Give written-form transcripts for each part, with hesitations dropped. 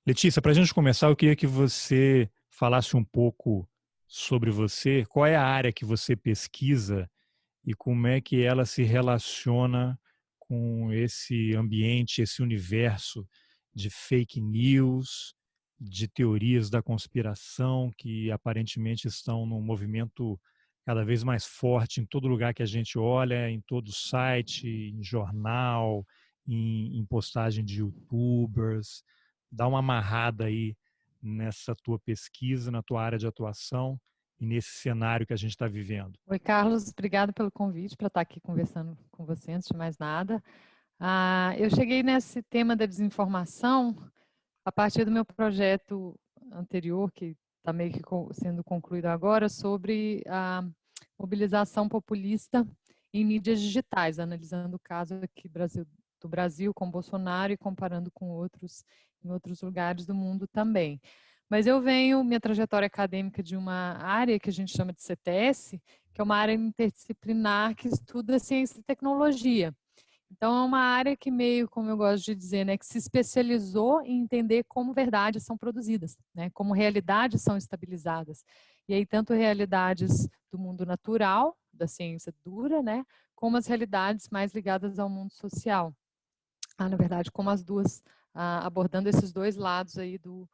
Letícia, para a gente começar, eu queria que você falasse um pouco sobre você. Qual é a área que você pesquisa e como é que ela se relaciona com esse ambiente, esse universo de fake news, de teorias da conspiração que aparentemente estão num movimento cada vez mais forte em todo lugar que a gente olha, em todo site, em jornal, em postagem de YouTubers. Dá uma amarrada aí nessa tua pesquisa, na tua área de atuação e nesse cenário que a gente está vivendo. Oi, Carlos, obrigado pelo convite para estar aqui conversando com você, antes de mais nada. Eu cheguei nesse tema da desinformação a partir do meu projeto anterior, que está meio que sendo concluído agora, sobre a mobilização populista em mídias digitais, analisando o caso aqui do Brasil com Bolsonaro e comparando com outros em outros lugares do mundo também. Mas eu venho, minha trajetória acadêmica, de uma área que a gente chama de CTS, que é uma área interdisciplinar que estuda ciência e tecnologia. Então, é uma área que meio, como eu gosto de dizer, né, que se especializou em entender como verdades são produzidas, né, como realidades são estabilizadas. E aí, tanto realidades do mundo natural, da ciência dura, né, como as realidades mais ligadas ao mundo social. Na verdade, como as duas, abordando esses dois lados aí do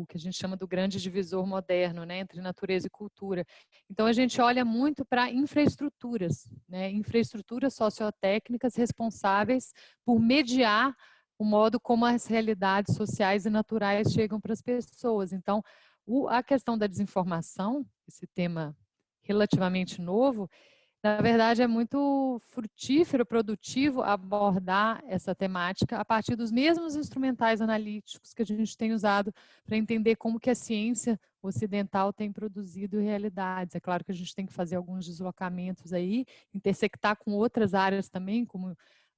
que a gente chama do grande divisor moderno, né, entre natureza e cultura. Então, a gente olha muito para infraestruturas, né, infraestruturas sociotécnicas responsáveis por mediar o modo como as realidades sociais e naturais chegam para as pessoas. Então, a questão da desinformação, esse tema relativamente novo, na verdade, é muito frutífero, produtivo abordar essa temática a partir dos mesmos instrumentais analíticos que a gente tem usado para entender como que a ciência ocidental tem produzido realidades. É claro que a gente tem que fazer alguns deslocamentos aí, intersectar com outras áreas também, como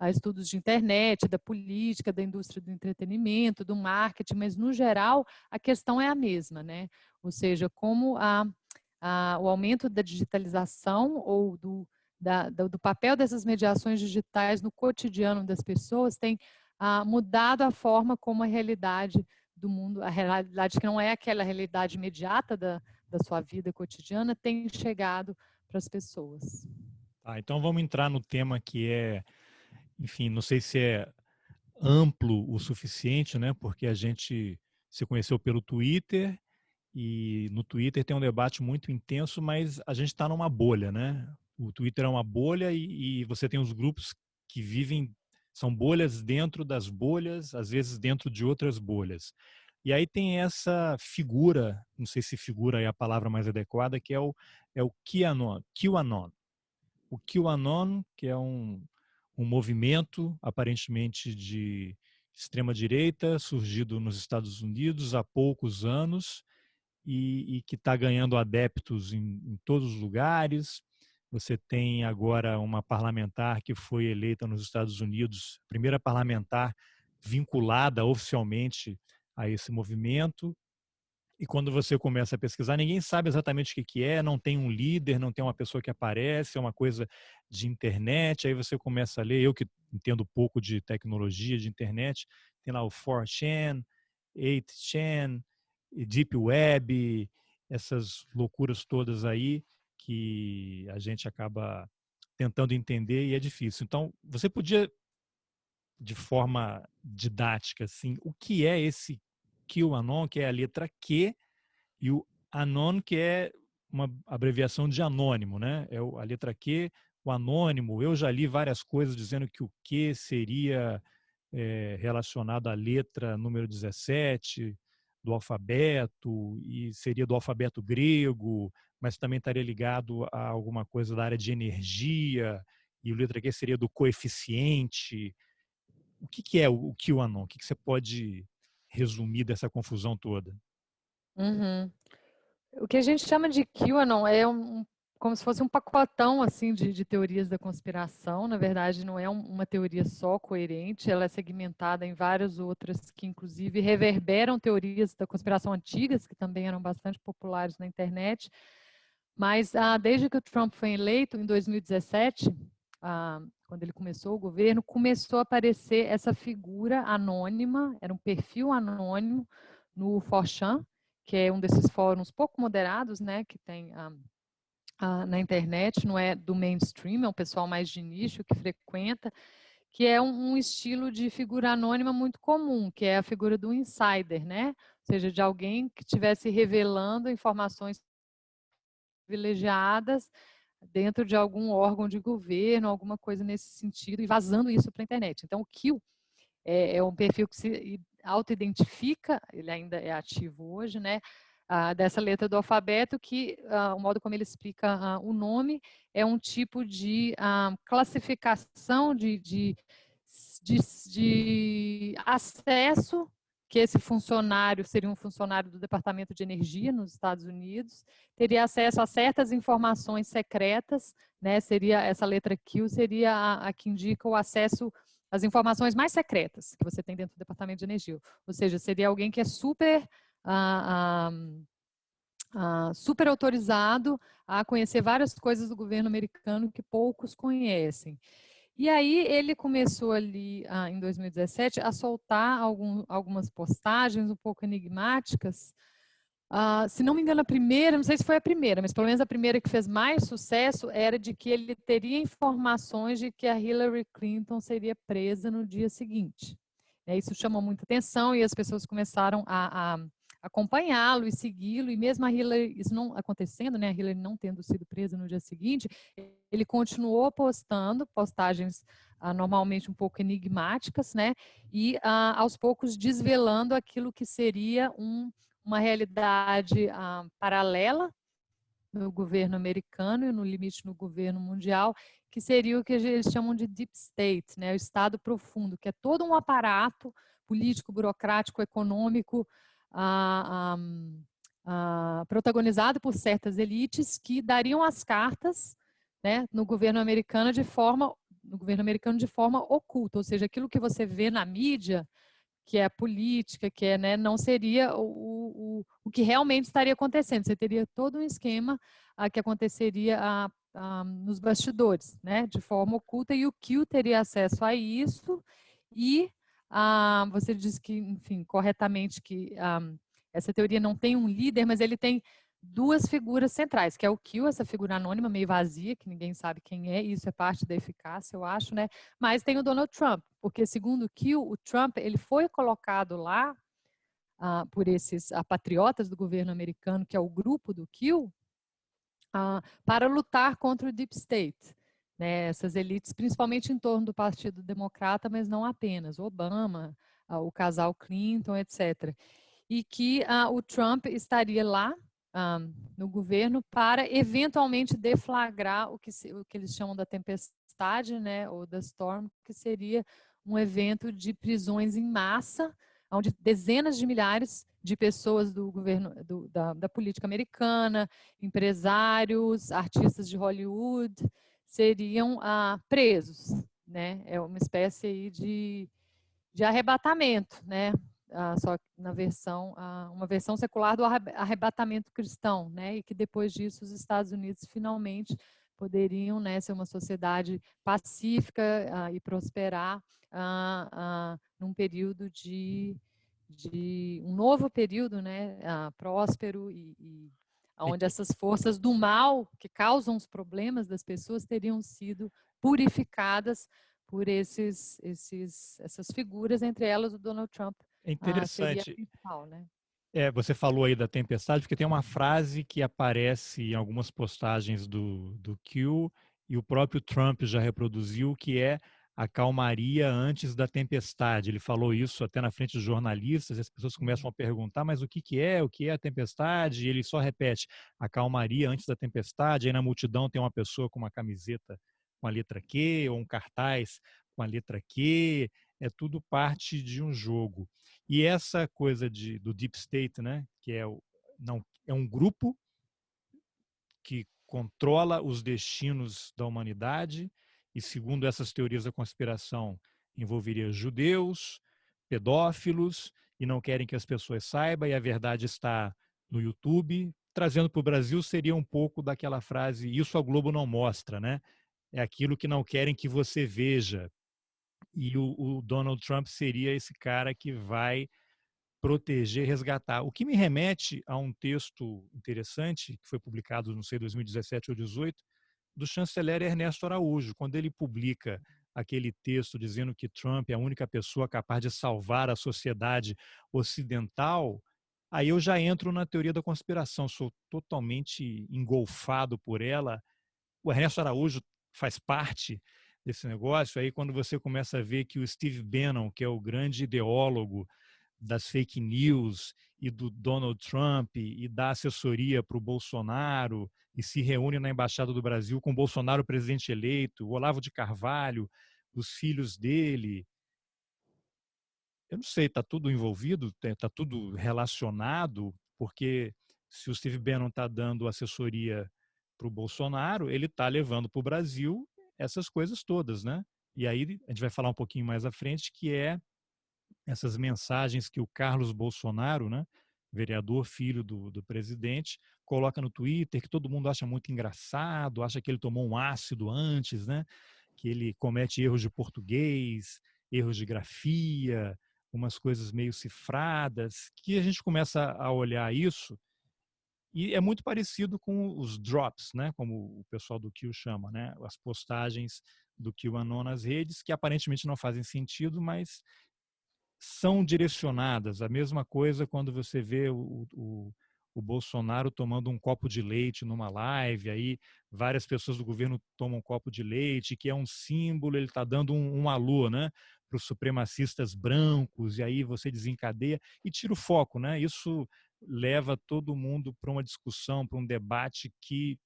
estudos de internet, da política, da indústria do entretenimento, do marketing, mas no geral a questão é a mesma, né? Ou seja, como o aumento da digitalização ou do papel dessas mediações digitais no cotidiano das pessoas tem mudado a forma como a realidade do mundo, a realidade que não é aquela realidade imediata da sua vida cotidiana, tem chegado para as pessoas. Tá, então vamos entrar no tema que é, enfim, não sei se é amplo o suficiente, né? Porque a gente se conheceu pelo Twitter e no Twitter tem um debate muito intenso, mas a gente está numa bolha, né? O Twitter é uma bolha e você tem os grupos que vivem, são bolhas dentro das bolhas, às vezes dentro de outras bolhas. E aí tem essa figura, não sei se figura é a palavra mais adequada, que é o QAnon. O QAnon, que é um movimento aparentemente de extrema-direita, surgido nos Estados Unidos há poucos anos e que está ganhando adeptos em todos os lugares. Você tem agora uma parlamentar que foi eleita nos Estados Unidos, primeira parlamentar vinculada oficialmente a esse movimento. E quando você começa a pesquisar, ninguém sabe exatamente o que é, não tem um líder, não tem uma pessoa que aparece, é uma coisa de internet. Aí você começa a ler, eu que entendo pouco de tecnologia, de internet, tem lá o 4chan, 8chan, Deep Web, essas loucuras todas aí que a gente acaba tentando entender e é difícil. Então, você podia, de forma didática, assim, o que é esse QAnon, que é a letra Q, e o Anon, que é uma abreviação de anônimo, né? É a letra Q, o anônimo. Eu já li várias coisas dizendo que o Q seria relacionado à letra número 17 do alfabeto e seria do alfabeto grego, mas também estaria ligado a alguma coisa da área de energia, e o letra Q seria do coeficiente. O que é o QAnon? O que você pode resumir dessa confusão toda? Uhum. O que a gente chama de QAnon é como se fosse um pacotão assim de teorias da conspiração. Na verdade, não é uma teoria só coerente, ela é segmentada em várias outras que, inclusive, reverberam teorias da conspiração antigas, que também eram bastante populares na internet. Mas desde que o Trump foi eleito, em 2017, quando ele começou o governo, começou a aparecer essa figura anônima, era um perfil anônimo no 4chan, que é um desses fóruns pouco moderados, né, que tem na internet, não é do mainstream, é um pessoal mais de nicho que frequenta, que é um estilo de figura anônima muito comum, que é a figura do insider, né? Ou seja, de alguém que estivesse revelando informações privilegiadas dentro de algum órgão de governo, alguma coisa nesse sentido, e vazando isso para a internet. Então, o Kill é um perfil que se auto-identifica, ele ainda é ativo hoje, né? Dessa letra do alfabeto, que o modo como ele explica o nome é um tipo de classificação de acesso que esse funcionário seria um funcionário do Departamento de Energia nos Estados Unidos, teria acesso a certas informações secretas, né? Seria essa letra Q seria a que indica o acesso às informações mais secretas que você tem dentro do Departamento de Energia. Ou seja, seria alguém que é super super autorizado a conhecer várias coisas do governo americano que poucos conhecem. E aí ele começou ali em 2017 a soltar algumas postagens um pouco enigmáticas. Se não me engano, a primeira, não sei se foi a primeira, mas pelo menos a primeira que fez mais sucesso era de que ele teria informações de que a Hillary Clinton seria presa no dia seguinte. Isso chamou muita atenção e as pessoas começaram a acompanhá-lo e segui-lo, e mesmo a Hillary, isso não acontecendo, né, a Hillary não tendo sido presa no dia seguinte, ele continuou postando postagens normalmente um pouco enigmáticas, né, e aos poucos desvelando aquilo que seria uma realidade paralela no governo americano e no limite no governo mundial, que seria o que eles chamam de deep state, né, o estado profundo, que é todo um aparato político, burocrático, econômico, protagonizado por certas elites que dariam as cartas, né, no governo americano de forma oculta, ou seja, aquilo que você vê na mídia, que é a política, que é, né, não seria o que realmente estaria acontecendo. Você teria todo um esquema que aconteceria nos bastidores, né, de forma oculta, e o Q teria acesso a isso, e você diz que, enfim, corretamente, que essa teoria não tem um líder, mas ele tem duas figuras centrais, que é o Q, essa figura anônima, meio vazia, que ninguém sabe quem é, e isso é parte da eficácia, eu acho, né? Mas tem o Donald Trump, porque segundo o Q, o Trump ele foi colocado lá por esses patriotas do governo americano, que é o grupo do Q, para lutar contra o Deep State. Né, essas elites, principalmente em torno do Partido Democrata, mas não apenas, Obama, o casal Clinton, etc. E que o Trump estaria lá no governo para eventualmente deflagrar o que eles chamam da tempestade, né, ou da storm, que seria um evento de prisões em massa, onde dezenas de milhares de pessoas do governo, da política americana, empresários, artistas de Hollywood, seriam presos, né? É uma espécie aí de arrebatamento, né? Só na versão, uma versão secular do arrebatamento cristão, né? E que depois disso os Estados Unidos finalmente poderiam, né, ser uma sociedade pacífica e prosperar num período de um novo período, né, próspero e onde essas forças do mal que causam os problemas das pessoas teriam sido purificadas por essas figuras, entre elas o Donald Trump É seria a interessante. principal, né? Você falou aí da tempestade, porque tem uma frase que aparece em algumas postagens do Q e o próprio Trump já reproduziu, que é a calmaria antes da tempestade. Ele falou isso até na frente dos jornalistas, e as pessoas começam a perguntar, mas o que é? O que é a tempestade? E ele só repete, a calmaria antes da tempestade. Aí na multidão tem uma pessoa com uma camiseta com a letra Q, ou um cartaz com a letra Q, é tudo parte de um jogo. E essa coisa do Deep State, né, que é um grupo que controla os destinos da humanidade e, segundo essas teorias da conspiração, envolveria judeus, pedófilos, e não querem que as pessoas saibam, e a verdade está no YouTube. Trazendo para o Brasil seria um pouco daquela frase, isso a Globo não mostra, né? é aquilo que não querem que você veja. E o Donald Trump seria esse cara que vai proteger, resgatar. O que me remete a um texto interessante, que foi publicado, não sei, 2017 ou 2018, do chanceler Ernesto Araújo, quando ele publica aquele texto dizendo que Trump é a única pessoa capaz de salvar a sociedade ocidental. Aí eu já entro na teoria da conspiração, sou totalmente engolfado por ela. O Ernesto Araújo faz parte desse negócio. Aí quando você começa a ver que o Steve Bannon, que é o grande ideólogo das fake news e do Donald Trump e da assessoria para o Bolsonaro e se reúne na Embaixada do Brasil com o Bolsonaro presidente eleito, o Olavo de Carvalho, os filhos dele. Eu não sei, está tudo envolvido, está tudo relacionado, porque se o Steve Bannon está dando assessoria para o Bolsonaro, ele está levando para o Brasil essas coisas todas, né? E aí a gente vai falar um pouquinho mais à frente, que é essas mensagens que o Carlos Bolsonaro, né, vereador, filho do presidente, coloca no Twitter, que todo mundo acha muito engraçado, acha que ele tomou um ácido antes, né, que ele comete erros de português, erros de grafia, umas coisas meio cifradas, que a gente começa a olhar isso e é muito parecido com os drops, né, como o pessoal do Q chama, né, as postagens do QAnon nas redes, que aparentemente não fazem sentido, mas são direcionadas. A mesma coisa quando você vê o Bolsonaro tomando um copo de leite numa live, aí várias pessoas do governo tomam um copo de leite, que é um símbolo, ele está dando um alô, né, para os supremacistas brancos, e aí você desencadeia e tira o foco, né? Isso leva todo mundo para uma discussão, para um debate que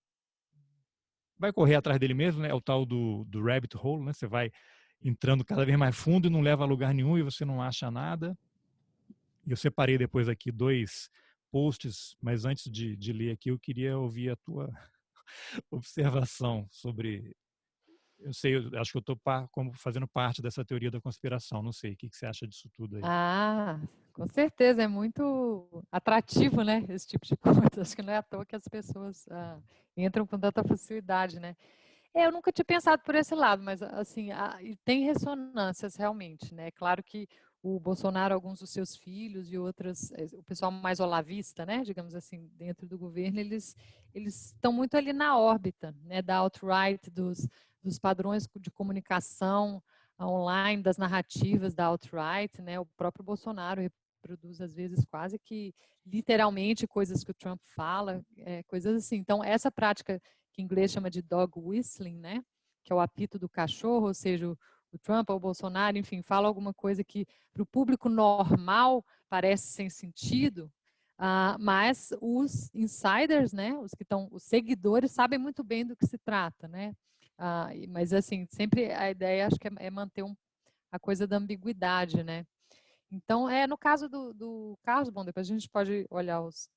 vai correr atrás dele mesmo, né? É o tal do rabbit hole, né? Você vai entrando cada vez mais fundo e não leva a lugar nenhum e você não acha nada. Eu separei depois aqui 2 posts, mas antes de ler aqui, eu queria ouvir a tua observação sobre. Eu sei, eu acho que eu estou como fazendo parte dessa teoria da conspiração, não sei, o que você acha disso tudo aí? Ah, com certeza, é muito atrativo, né? Esse tipo de coisa. Acho que não é à toa que as pessoas entram com tanta facilidade, né? Eu nunca tinha pensado por esse lado, mas assim, e tem ressonâncias realmente, né? Claro que o Bolsonaro, alguns dos seus filhos e outras, o pessoal mais olavista, né? Digamos assim, dentro do governo, eles estão muito ali na órbita, né? Da alt-right, dos padrões de comunicação online, das narrativas da alt-right, né? O próprio Bolsonaro reproduz às vezes quase que literalmente coisas que o Trump fala, coisas assim. Então essa prática que em inglês chama de dog whistling, né? Que é o apito do cachorro, ou seja, o Trump ou o Bolsonaro, enfim, fala alguma coisa que para o público normal parece sem sentido, mas os insiders, né? Os seguidores sabem muito bem do que se trata, né? Mas assim, sempre a ideia acho que é manter a coisa da ambiguidade, né? Então, no caso do Carlos, bom, depois a gente pode olhar os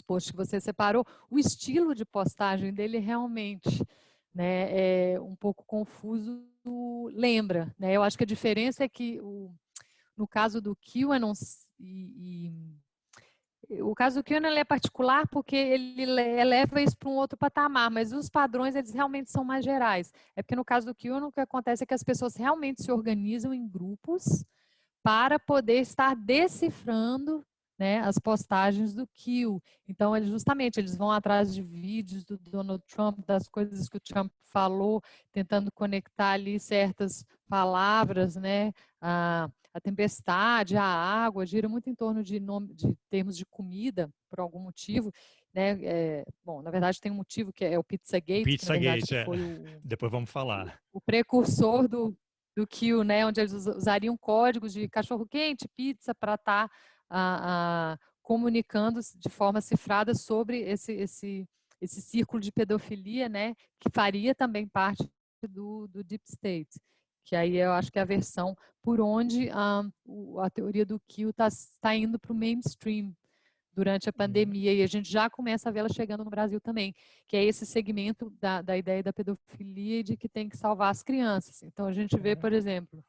posts que você separou, o estilo de postagem dele realmente, né, é um pouco confuso, lembra, né? Eu acho que a diferença é que no caso do QAnon o caso do QAnon ele é particular porque ele eleva isso para um outro patamar, mas os padrões eles realmente são mais gerais. É porque no caso do QAnon o que acontece é que as pessoas realmente se organizam em grupos para poder estar decifrando, né, as postagens do Q. Então, eles vão atrás de vídeos do Donald Trump, das coisas que o Trump falou, tentando conectar ali certas palavras, né, a tempestade, a água, gira muito em torno de termos de comida, por algum motivo, né, bom, na verdade tem um motivo que é o O Pizzagate, que na verdade Pizzagate, foi depois vamos falar. o precursor do Q, né, onde eles usariam códigos de cachorro-quente, pizza, para estar comunicando de forma cifrada sobre esse círculo de pedofilia, né, que faria também parte do Deep State, que aí eu acho que é a versão por onde a teoria do Q está indo para o mainstream durante a pandemia, e a gente já começa a vê-la chegando no Brasil também, que é esse segmento da ideia da pedofilia e de que tem que salvar as crianças. Então, a gente vê, por exemplo,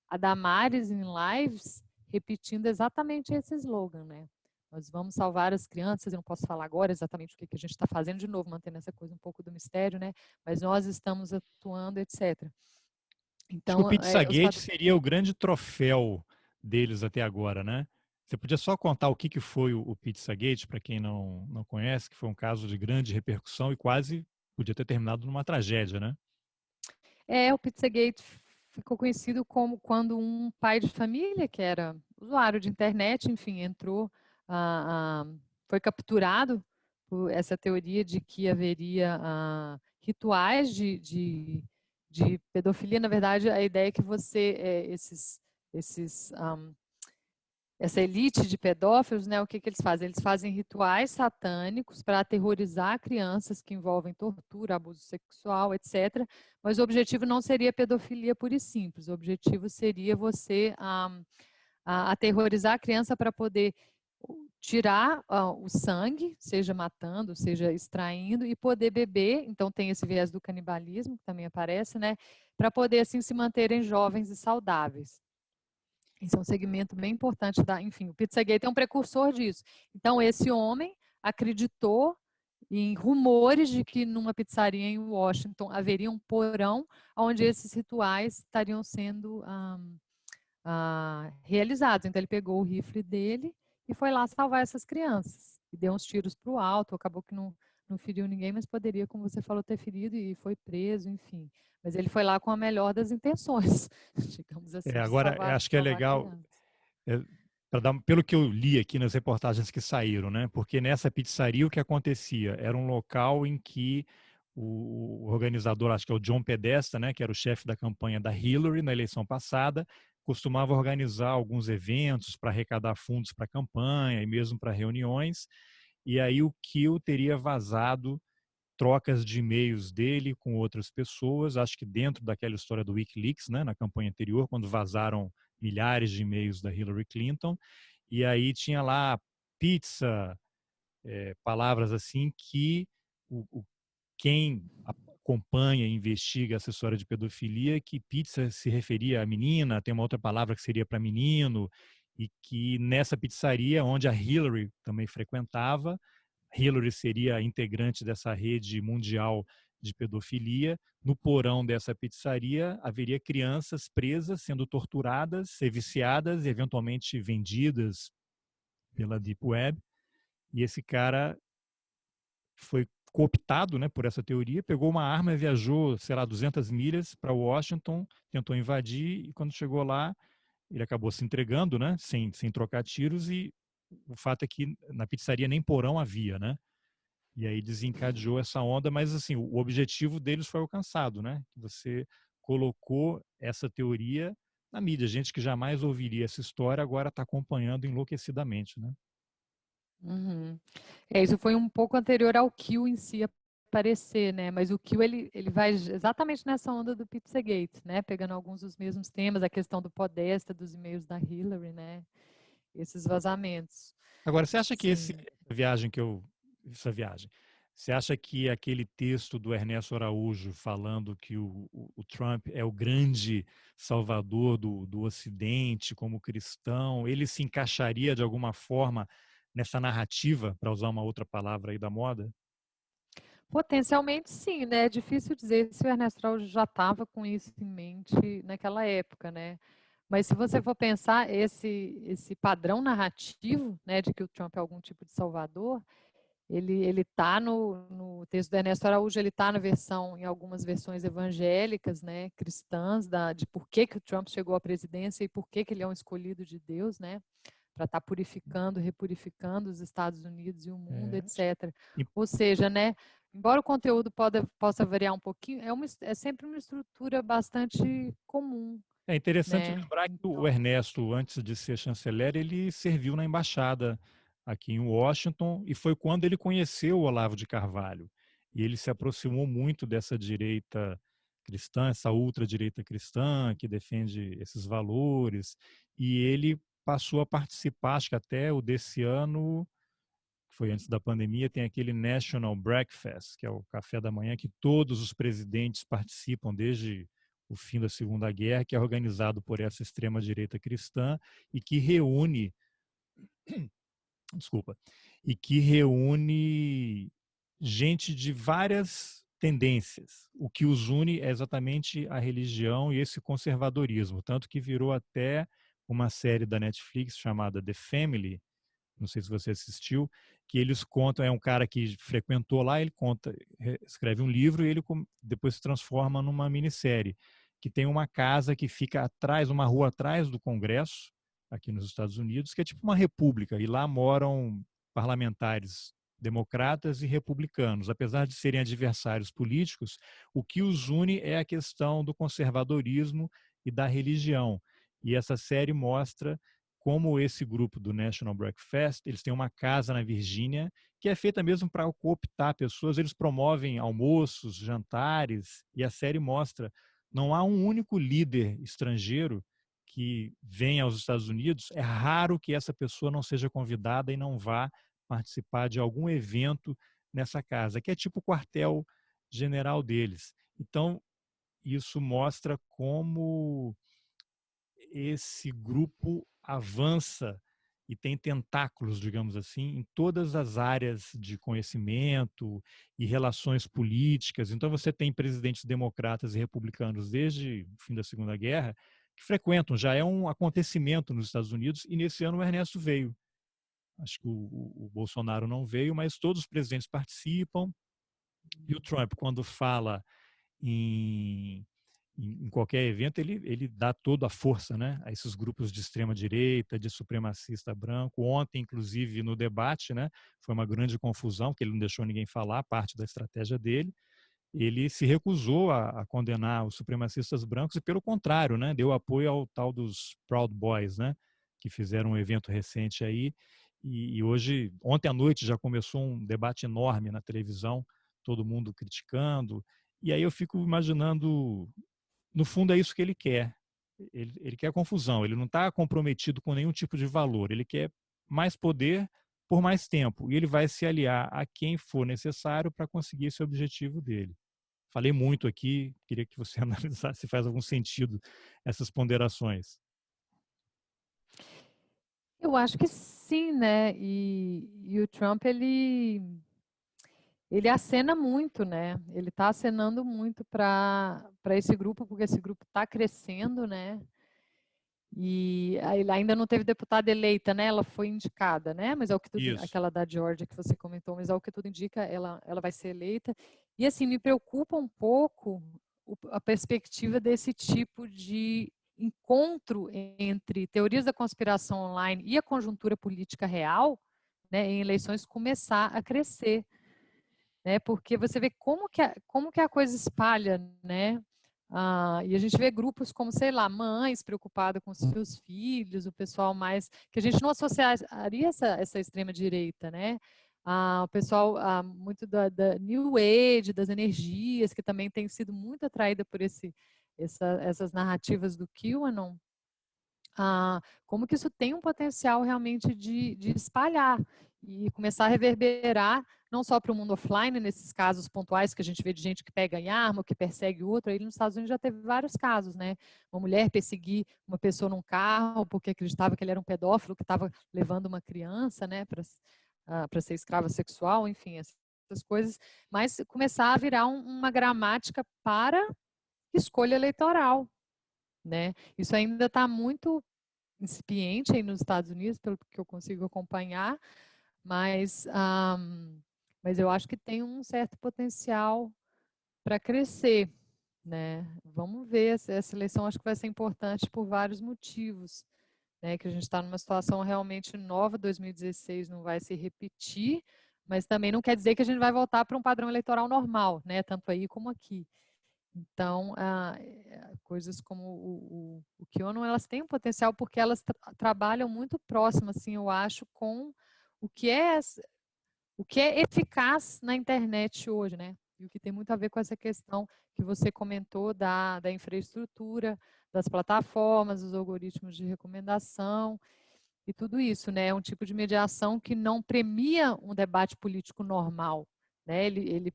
a Damares em lives repetindo exatamente esse slogan, né? nós vamos salvar as crianças, eu não posso falar agora exatamente o que a gente está fazendo, de novo, mantendo essa coisa um pouco do mistério, né? Mas nós estamos atuando, etc. Acho que o Então, os Pizzagate padrões. seria o grande troféu deles até agora, né? Você podia só contar o que foi o Pizzagate, para quem não conhece, que foi um caso de grande repercussão e quase podia ter terminado numa tragédia, né? O Pizzagate ficou conhecido como quando um pai de família, que era usuário de internet, enfim, entrou, foi capturado por essa teoria de que haveria rituais de pedofilia. Na verdade, a ideia é que esses essa elite de pedófilos, né, o que eles fazem? Eles fazem rituais satânicos para aterrorizar crianças que envolvem tortura, abuso sexual, etc. Mas o objetivo não seria pedofilia pura e simples. O objetivo seria você aterrorizar a criança para poder tirar o sangue, seja matando, seja extraindo, e poder beber. Então tem esse viés do canibalismo, que também aparece, né? Para poder assim se manterem jovens e saudáveis. Esse é um segmento bem importante enfim, o Pizzagate é um precursor disso. Então, esse homem acreditou em rumores de que numa pizzaria em Washington haveria um porão onde esses rituais estariam sendo realizados. Então, ele pegou o rifle dele e foi lá salvar essas crianças. E deu uns tiros para o alto, acabou que não feriu ninguém, mas poderia, como você falou, ter ferido e foi preso, enfim. Mas ele foi lá com a melhor das intenções, digamos assim, de Agora, acho que é salvar legal, crianças. pelo que eu li aqui nas reportagens que saíram, né? Porque nessa pizzaria o que acontecia era um local em que o organizador, acho que é o John Podesta, né, que era o chefe da campanha da Hillary na eleição passada, costumava organizar alguns eventos para arrecadar fundos para a campanha e mesmo para reuniões. E aí o Kill teria vazado trocas de e-mails dele com outras pessoas, acho que dentro daquela história do WikiLeaks, né, na campanha anterior, quando vazaram milhares de e-mails da Hillary Clinton, e aí tinha lá pizza, palavras assim que quem acompanha e investiga essa história de pedofilia, que pizza se referia a menina, tem uma outra palavra que seria para menino, e que nessa pizzaria, onde a Hillary também frequentava, Hillary seria integrante dessa rede mundial de pedofilia. No porão dessa pizzaria haveria crianças presas, sendo torturadas, ser viciadas e eventualmente vendidas pela Deep Web. E esse cara foi cooptado, né, por essa teoria, pegou uma arma e viajou, sei lá, 200 milhas para Washington, tentou invadir e quando chegou lá, ele acabou se entregando, né, sem trocar tiros e o fato é que na pizzaria nem porão havia, né? E aí desencadeou essa onda, mas assim, o objetivo deles foi alcançado, né? Você colocou essa teoria na mídia. Gente que jamais ouviria essa história agora está acompanhando enlouquecidamente, né? Uhum. Isso foi um pouco anterior ao Kill em si aparecer, né? Mas o Kill ele vai exatamente nessa onda do Pizzagate, né? Pegando alguns dos mesmos temas, a questão do Podesta, dos e-mails da Hillary, né? Esses vazamentos. Agora, você acha que Sim. essa viagem, você acha que aquele texto do Ernesto Araújo falando que o Trump é o grande salvador do Ocidente como cristão, ele se encaixaria de alguma forma nessa narrativa, para usar uma outra palavra aí da moda? Potencialmente sim, né? É difícil dizer se o Ernesto Araújo já estava com isso em mente naquela época, né? Mas se você for pensar esse padrão narrativo, né, de que o Trump é algum tipo de salvador, ele tá no texto do Ernesto Araújo, ele está na versão, em algumas versões evangélicas, né, cristãs, de por que que o Trump chegou à presidência e por que que ele é um escolhido de Deus, né, para estar purificando, repurificando os Estados Unidos e o mundo, É, etc. e Ou seja, né, embora o conteúdo possa variar um pouquinho, é sempre uma estrutura bastante comum, é interessante né? lembrar que o Então, Ernesto, antes de ser chanceler, ele serviu na embaixada aqui em Washington e foi quando ele conheceu o Olavo de Carvalho. E ele se aproximou muito dessa direita cristã, essa ultradireita cristã que defende esses valores. E ele passou a participar, acho que até o desse ano, que foi antes da pandemia, tem aquele National Breakfast, que é o café da manhã que todos os presidentes participam desde o fim da Segunda Guerra, que é organizado por essa extrema-direita cristã e que reúne desculpa, e que reúne gente de várias tendências. O que os une é exatamente a religião e esse conservadorismo, tanto que virou até uma série da Netflix chamada The Family, não sei se você assistiu, que eles contam, é um cara que frequentou lá, ele conta, escreve um livro e ele depois se transforma numa minissérie, que tem uma casa que fica atrás, uma rua atrás do Congresso, aqui nos Estados Unidos, que é tipo uma república, e lá moram parlamentares democratas e republicanos. Apesar de serem adversários políticos, o que os une é a questão do conservadorismo e da religião. E essa série mostra como esse grupo do National Breakfast, eles têm uma casa na Virgínia que é feita mesmo para cooptar pessoas, eles promovem almoços, jantares, e a série mostra, não há um único líder estrangeiro que venha aos Estados Unidos, é raro que essa pessoa não seja convidada e não vá participar de algum evento nessa casa, que é tipo o quartel general deles. Então, isso mostra como esse grupo avança e tem tentáculos, digamos assim, em todas as áreas de conhecimento e relações políticas. Então, você tem presidentes democratas e republicanos desde o fim da Segunda Guerra que frequentam, já é um acontecimento nos Estados Unidos, e nesse ano o Ernesto veio. Acho que o Bolsonaro não veio, mas todos os presidentes participam. E o Trump, quando fala em qualquer evento, ele dá toda a força, né, a esses grupos de extrema-direita, de supremacista branco. Ontem, inclusive, no debate, né, foi uma grande confusão, porque ele não deixou ninguém falar, parte da estratégia dele. Ele se recusou a condenar os supremacistas brancos e, pelo contrário, né, deu apoio ao tal dos Proud Boys, né, que fizeram um evento recente aí. E hoje, ontem à noite, já começou um debate enorme na televisão, todo mundo criticando. E aí eu fico imaginando, no fundo é isso que ele quer. Ele quer confusão, ele não está comprometido com nenhum tipo de valor, ele quer mais poder por mais tempo, e ele vai se aliar a quem for necessário para conseguir esse objetivo dele. Falei muito aqui, queria que você analisasse se faz algum sentido essas ponderações. Eu acho que sim, né? E o Trump, ele acena muito, né? Ele está acenando muito para esse grupo, porque esse grupo está crescendo, né? E ele ainda não teve deputada eleita, né? Ela foi indicada, né? Mas é o que tudo, Isso. aquela da Georgia que você comentou, mas é o que tudo indica, ela vai ser eleita. E assim, me preocupa um pouco a perspectiva desse tipo de encontro entre teorias da conspiração online e a conjuntura política real, né, em eleições começar a crescer, né? Porque você vê como que a coisa espalha, né? E a gente vê grupos como, sei lá, mães preocupadas com seus filhos, o pessoal mais que a gente não associaria essa extrema direita, né? O pessoal muito da New Age, das energias, que também tem sido muito atraída por essas narrativas do QAnon. Como que isso tem um potencial realmente de espalhar e começar a reverberar não só para o mundo offline, nesses casos pontuais que a gente vê de gente que pega em arma ou que persegue outro. Aí nos Estados Unidos já teve vários casos, né? Uma mulher perseguir uma pessoa num carro porque acreditava que ele era um pedófilo que estava levando uma criança, né, para ser escrava sexual, enfim, essas coisas. Mas começar a virar uma gramática para escolha eleitoral, né? Isso ainda está muito incipiente aí nos Estados Unidos, pelo que eu consigo acompanhar, mas, mas eu acho que tem um certo potencial para crescer, né? Vamos ver, essa eleição acho que vai ser importante por vários motivos, né? Que a gente está numa situação realmente nova, 2016 não vai se repetir, mas também não quer dizer que a gente vai voltar para um padrão eleitoral normal, né? Tanto aí como aqui. Então, coisas como o QAnon, elas têm um potencial porque elas trabalham muito próximo, assim, eu acho, com o que é, o que é eficaz na internet hoje, né? E o que tem muito a ver com essa questão que você comentou da infraestrutura, das plataformas, dos algoritmos de recomendação e tudo isso, né? É um tipo de mediação que não premia um debate político normal, né? Ele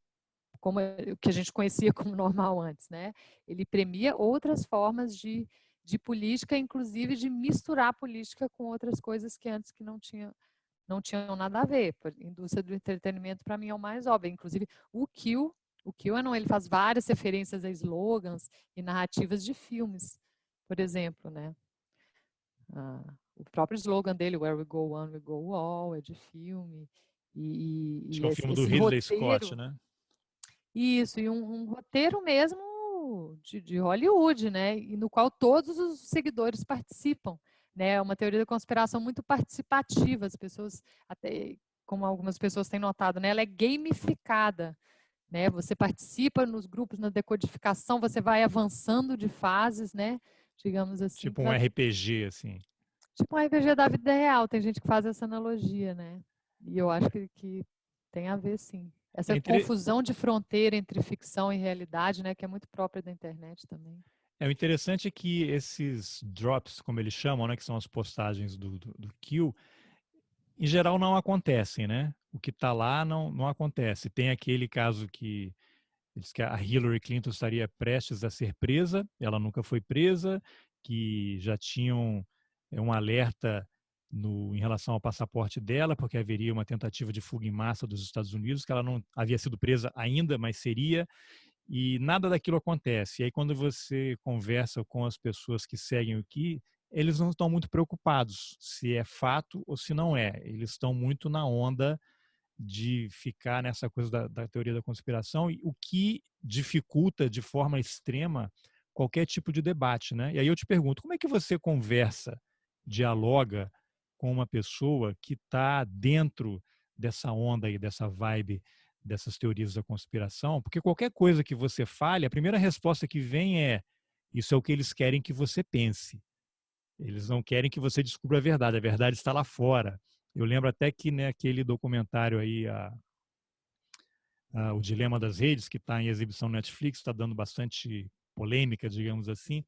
como o que a gente conhecia como normal antes, né? Ele premia outras formas de política, inclusive de misturar política com outras coisas que antes que não tinha não tinham nada a ver. A indústria do entretenimento, para mim, é o mais óbvio. Inclusive, o QAnon, ele faz várias referências a slogans e narrativas de filmes, por exemplo, né? O próprio slogan dele, Where We Go One, We Go All, é de filme. Acho E que é um filme do esse Ridley Scott, roteiro, né? isso, e um roteiro mesmo de Hollywood, né? E no qual todos os seguidores participam, né? É uma teoria da conspiração muito participativa, as pessoas, até como algumas pessoas têm notado, né? Ela é gamificada, né? Você participa nos grupos, na decodificação, você vai avançando de fases, né? Digamos assim, Tipo um RPG, assim. tipo um RPG da vida real. Tem gente que faz essa analogia, né? E eu acho que tem a ver, sim. É, Essa confusão de fronteira entre ficção e realidade, né? Que é muito própria da internet também. o interessante é que esses drops, como eles chamam, né, que são as postagens do Kill, em geral não acontecem, né? O que está lá não acontece. Tem aquele caso que diz que a Hillary Clinton estaria prestes a ser presa, ela nunca foi presa, que já tinham um alerta em relação ao passaporte dela, porque haveria uma tentativa de fuga em massa dos Estados Unidos, que ela não havia sido presa ainda, mas seria, e nada daquilo acontece. E aí, quando você conversa com as pessoas que seguem o que, eles não estão muito preocupados se é fato ou se não é. Eles estão muito na onda de ficar nessa coisa da teoria da conspiração, e o que dificulta de forma extrema qualquer tipo de debate, né? E aí eu te pergunto, como é que você conversa, dialoga com uma pessoa que está dentro dessa onda aí, dessa vibe, dessas teorias da conspiração? Porque qualquer coisa que você fale, a primeira resposta que vem é: isso é o que eles querem que você pense. Eles não querem que você descubra a verdade está lá fora. Eu lembro até que naquele documentário aí, O Dilema das Redes, que está em exibição no Netflix, está dando bastante polêmica, digamos assim,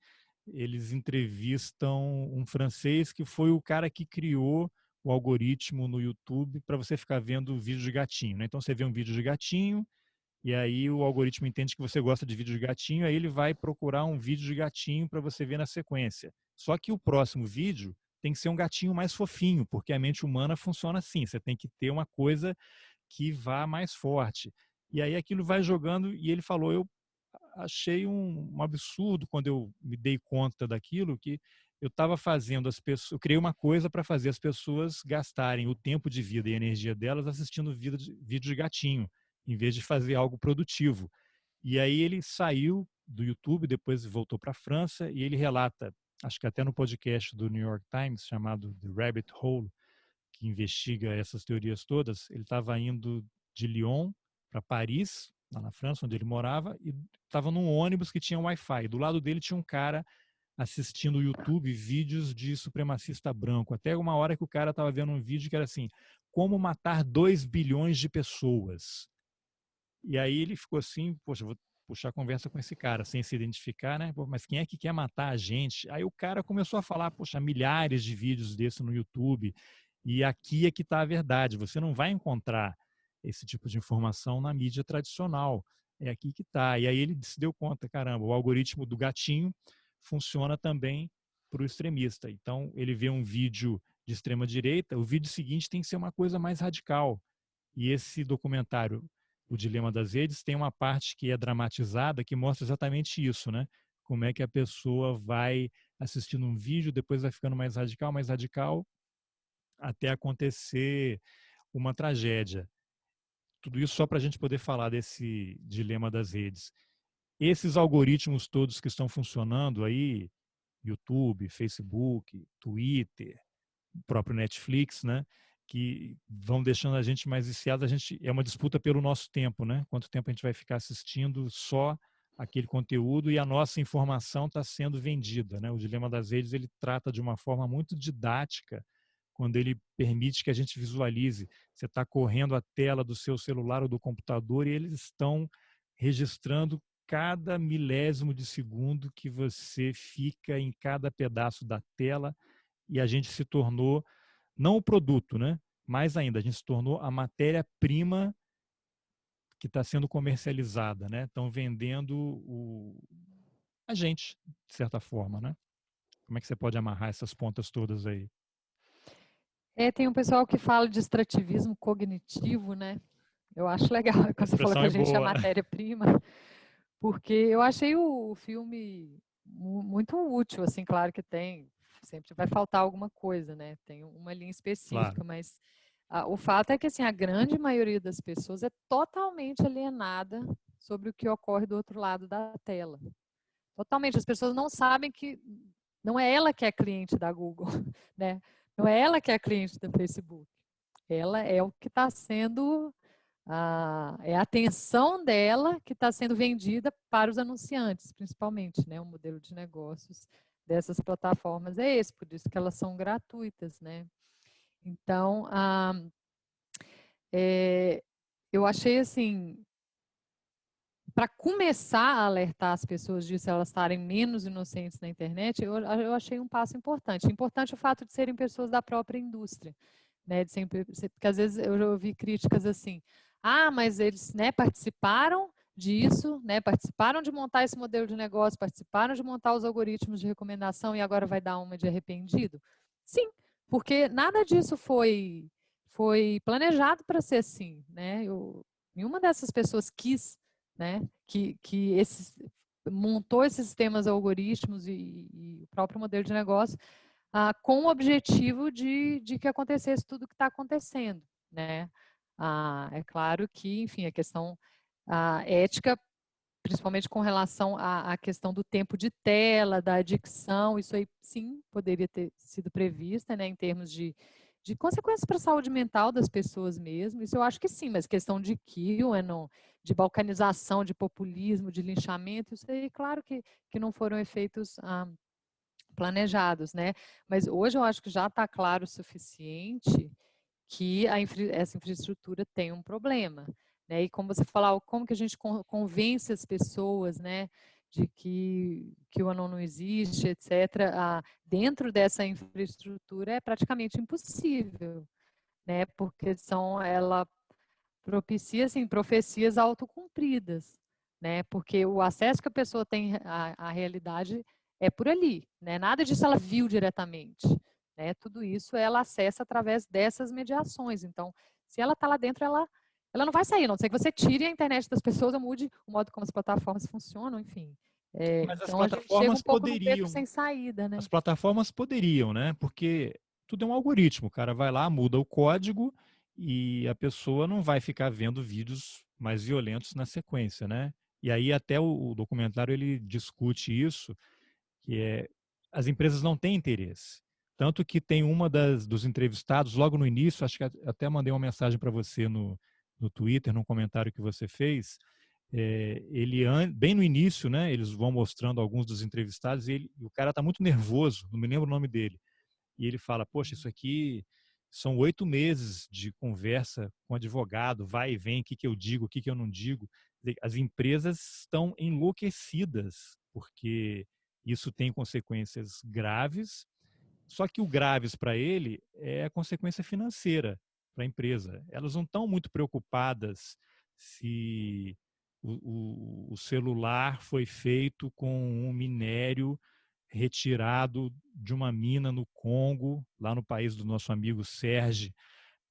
eles entrevistam um francês que foi o cara que criou o algoritmo no YouTube para você ficar vendo vídeo de gatinho, né? Então você vê um vídeo de gatinho, e aí o algoritmo entende que você gosta de vídeo de gatinho, aí ele vai procurar um vídeo de gatinho para você ver na sequência. Só que o próximo vídeo tem que ser um gatinho mais fofinho, porque a mente humana funciona assim. Você tem que ter uma coisa que vá mais forte. E aí aquilo vai jogando, e ele falou, eu achei um absurdo quando eu me dei conta daquilo, que eu estava fazendo as pessoas, eu criei uma coisa para fazer as pessoas gastarem o tempo de vida e a energia delas assistindo vídeo de gatinho, em vez de fazer algo produtivo. E aí ele saiu do YouTube, depois voltou para a França, e ele relata, acho que até no podcast do New York Times, chamado The Rabbit Hole, que investiga essas teorias todas, ele estava indo de Lyon para Paris, lá na França, onde ele morava, e estava num ônibus que tinha Wi-Fi. Do lado dele tinha um cara assistindo o YouTube vídeos de supremacista branco. Até uma hora que o cara estava vendo um vídeo que era assim: como matar 2 bilhões de pessoas. E aí ele ficou assim, poxa, vou puxar a conversa com esse cara, sem se identificar, né? Pô, mas quem é que quer matar a gente? Aí o cara começou a falar, poxa, milhares de vídeos desse no YouTube, e aqui é que está a verdade. Você não vai encontrar esse tipo de informação na mídia tradicional. É aqui que está. E aí ele se deu conta, caramba, o algoritmo do gatinho funciona também para o extremista. Então ele vê um vídeo de extrema direita, o vídeo seguinte tem que ser uma coisa mais radical. E esse documentário, O Dilema das Redes, tem uma parte que é dramatizada que mostra exatamente isso, né? Como é que a pessoa vai assistindo um vídeo, depois vai ficando mais radical, até acontecer uma tragédia. Tudo isso só para a gente poder falar desse dilema das redes. Esses algoritmos todos que estão funcionando aí, YouTube, Facebook, Twitter, o próprio Netflix, né? Que vão deixando a gente mais viciado. É uma disputa pelo nosso tempo, né? Quanto tempo a gente vai ficar assistindo só aquele conteúdo, e a nossa informação está sendo vendida, né? O Dilema das Redes, ele trata de uma forma muito didática, quando ele permite que a gente visualize. Você está correndo a tela do seu celular ou do computador, e eles estão registrando cada milésimo de segundo que você fica em cada pedaço da tela, e a gente se tornou não o produto, né? Mais ainda, a gente se tornou a matéria-prima que está sendo comercializada, né? Estão vendendo a gente, de certa forma, né? Como é que você pode amarrar essas pontas todas aí? Tem um pessoal que fala de extrativismo cognitivo, né? Eu acho legal A quando você falou que expressão é a gente é boa. matéria-prima, porque eu achei o filme muito útil, assim, claro que sempre vai faltar alguma coisa, né? Tem uma linha Claro. específica, mas o fato é que, assim, a grande maioria das pessoas é totalmente alienada sobre o que ocorre do outro lado da tela. Totalmente. As pessoas não sabem que não é ela que é cliente da Google, né? Não é ela que é cliente do Facebook. Ela é o que está sendo é a atenção dela que está sendo vendida para os anunciantes, principalmente, né? O modelo de negócios dessas plataformas é esse, por isso que elas são gratuitas, né? Então, eu achei assim, para começar a alertar as pessoas disso, elas estarem menos inocentes na internet, eu achei um passo importante. Importante o fato de serem pessoas da própria indústria, né? Porque às vezes eu já ouvi críticas assim, mas eles, né, participaram disso, né, participaram de montar esse modelo de negócio, participaram de montar os algoritmos de recomendação e agora vai dar uma de arrependido? Sim, porque nada disso foi planejado para ser assim, né? Nenhuma dessas pessoas quis, né, montou esses sistemas algoritmos e o próprio modelo de negócio com o objetivo de que acontecesse tudo o que está acontecendo, né? É claro que, enfim, a questão ética, principalmente com relação à questão do tempo de tela, da adicção, isso aí sim poderia ter sido prevista, né, em termos de consequências para a saúde mental das pessoas mesmo, isso eu acho que sim, mas questão de QAnon, de balcanização, de populismo, de linchamento, isso aí, claro que não foram efeitos planejados, né? Mas hoje eu acho que já está claro o suficiente que essa infraestrutura tem um problema, né? E como você falou, como que a gente convence as pessoas, né, de que o QAnon não existe, etc. Dentro dessa infraestrutura é praticamente impossível, né? Porque ela propicia assim profecias autocumpridas, né? Porque o acesso que a pessoa tem à realidade é por ali, né? Nada disso ela viu diretamente, né? Tudo isso ela acessa através dessas mediações. Então, se ela está lá dentro, ela não vai sair, a não ser que você tire a internet das pessoas ou mude o modo como as plataformas funcionam, enfim. Mas Então a gente chega um pouco num beco sem saída, né? as plataformas poderiam, né? Porque tudo é um algoritmo. O cara vai lá, muda o código e a pessoa não vai ficar vendo vídeos mais violentos na sequência, né? E aí até o documentário ele discute isso, que é as empresas não têm interesse. Tanto que tem dos entrevistados, logo no início, acho que até mandei uma mensagem para você no Twitter, num comentário que você fez, bem no início, né, eles vão mostrando alguns dos entrevistados e o cara está muito nervoso, não me lembro o nome dele, e ele fala, poxa, isso aqui são 8 meses de conversa com advogado, vai e vem, o que eu digo, o que eu não digo. As empresas estão enlouquecidas, porque isso tem consequências graves, só que o graves para ele é a consequência financeira para a empresa. Elas não estão muito preocupadas se o celular foi feito com um minério retirado de uma mina no Congo, lá no país do nosso amigo Sérgio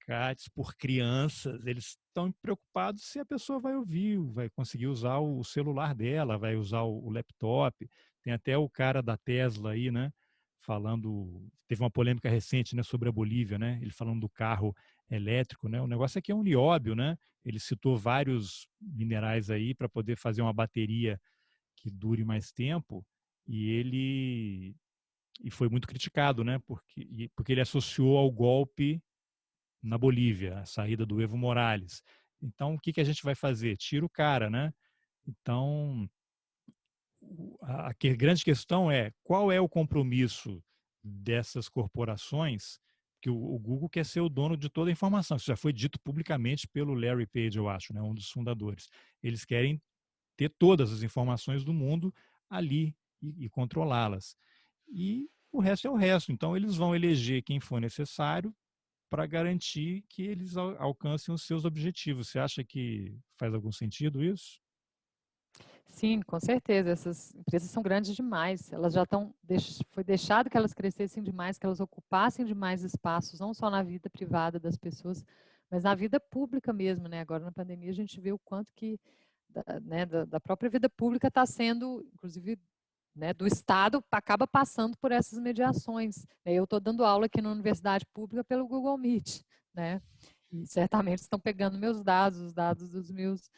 Katz, por crianças. Eles estão preocupados se a pessoa vai ouvir, vai conseguir usar o celular dela, vai usar o laptop. Tem até o cara da Tesla aí, né? Falando, teve uma polêmica recente, né, sobre a Bolívia, né? Ele falando do carro elétrico, né? O negócio aqui é um nióbio, né? Ele citou vários minerais aí para poder fazer uma bateria que dure mais tempo e foi muito criticado, né? Porque ele associou ao golpe na Bolívia, a saída do Evo Morales. Então, o que a gente vai fazer? Tira o cara, né? Então, a grande questão é qual é o compromisso dessas corporações, que o Google quer ser o dono de toda a informação. Isso já foi dito publicamente pelo Larry Page, eu acho, né, um dos fundadores. Eles querem ter todas as informações do mundo ali e controlá-las. E o resto é o resto. Então, eles vão eleger quem for necessário para garantir que eles alcancem os seus objetivos. Você acha que faz algum sentido isso? Sim, com certeza. Essas empresas são grandes demais. Elas já estão. Foi deixado que elas crescessem demais, que elas ocupassem demais espaços, não só na vida privada das pessoas, mas na vida pública mesmo, né? Agora na pandemia a gente vê o quanto que da própria vida pública está sendo, inclusive, né, do Estado, acaba passando por essas mediações. Eu estou dando aula aqui na universidade pública pelo Google Meet, né? E certamente estão pegando meus dados, os dados dos meus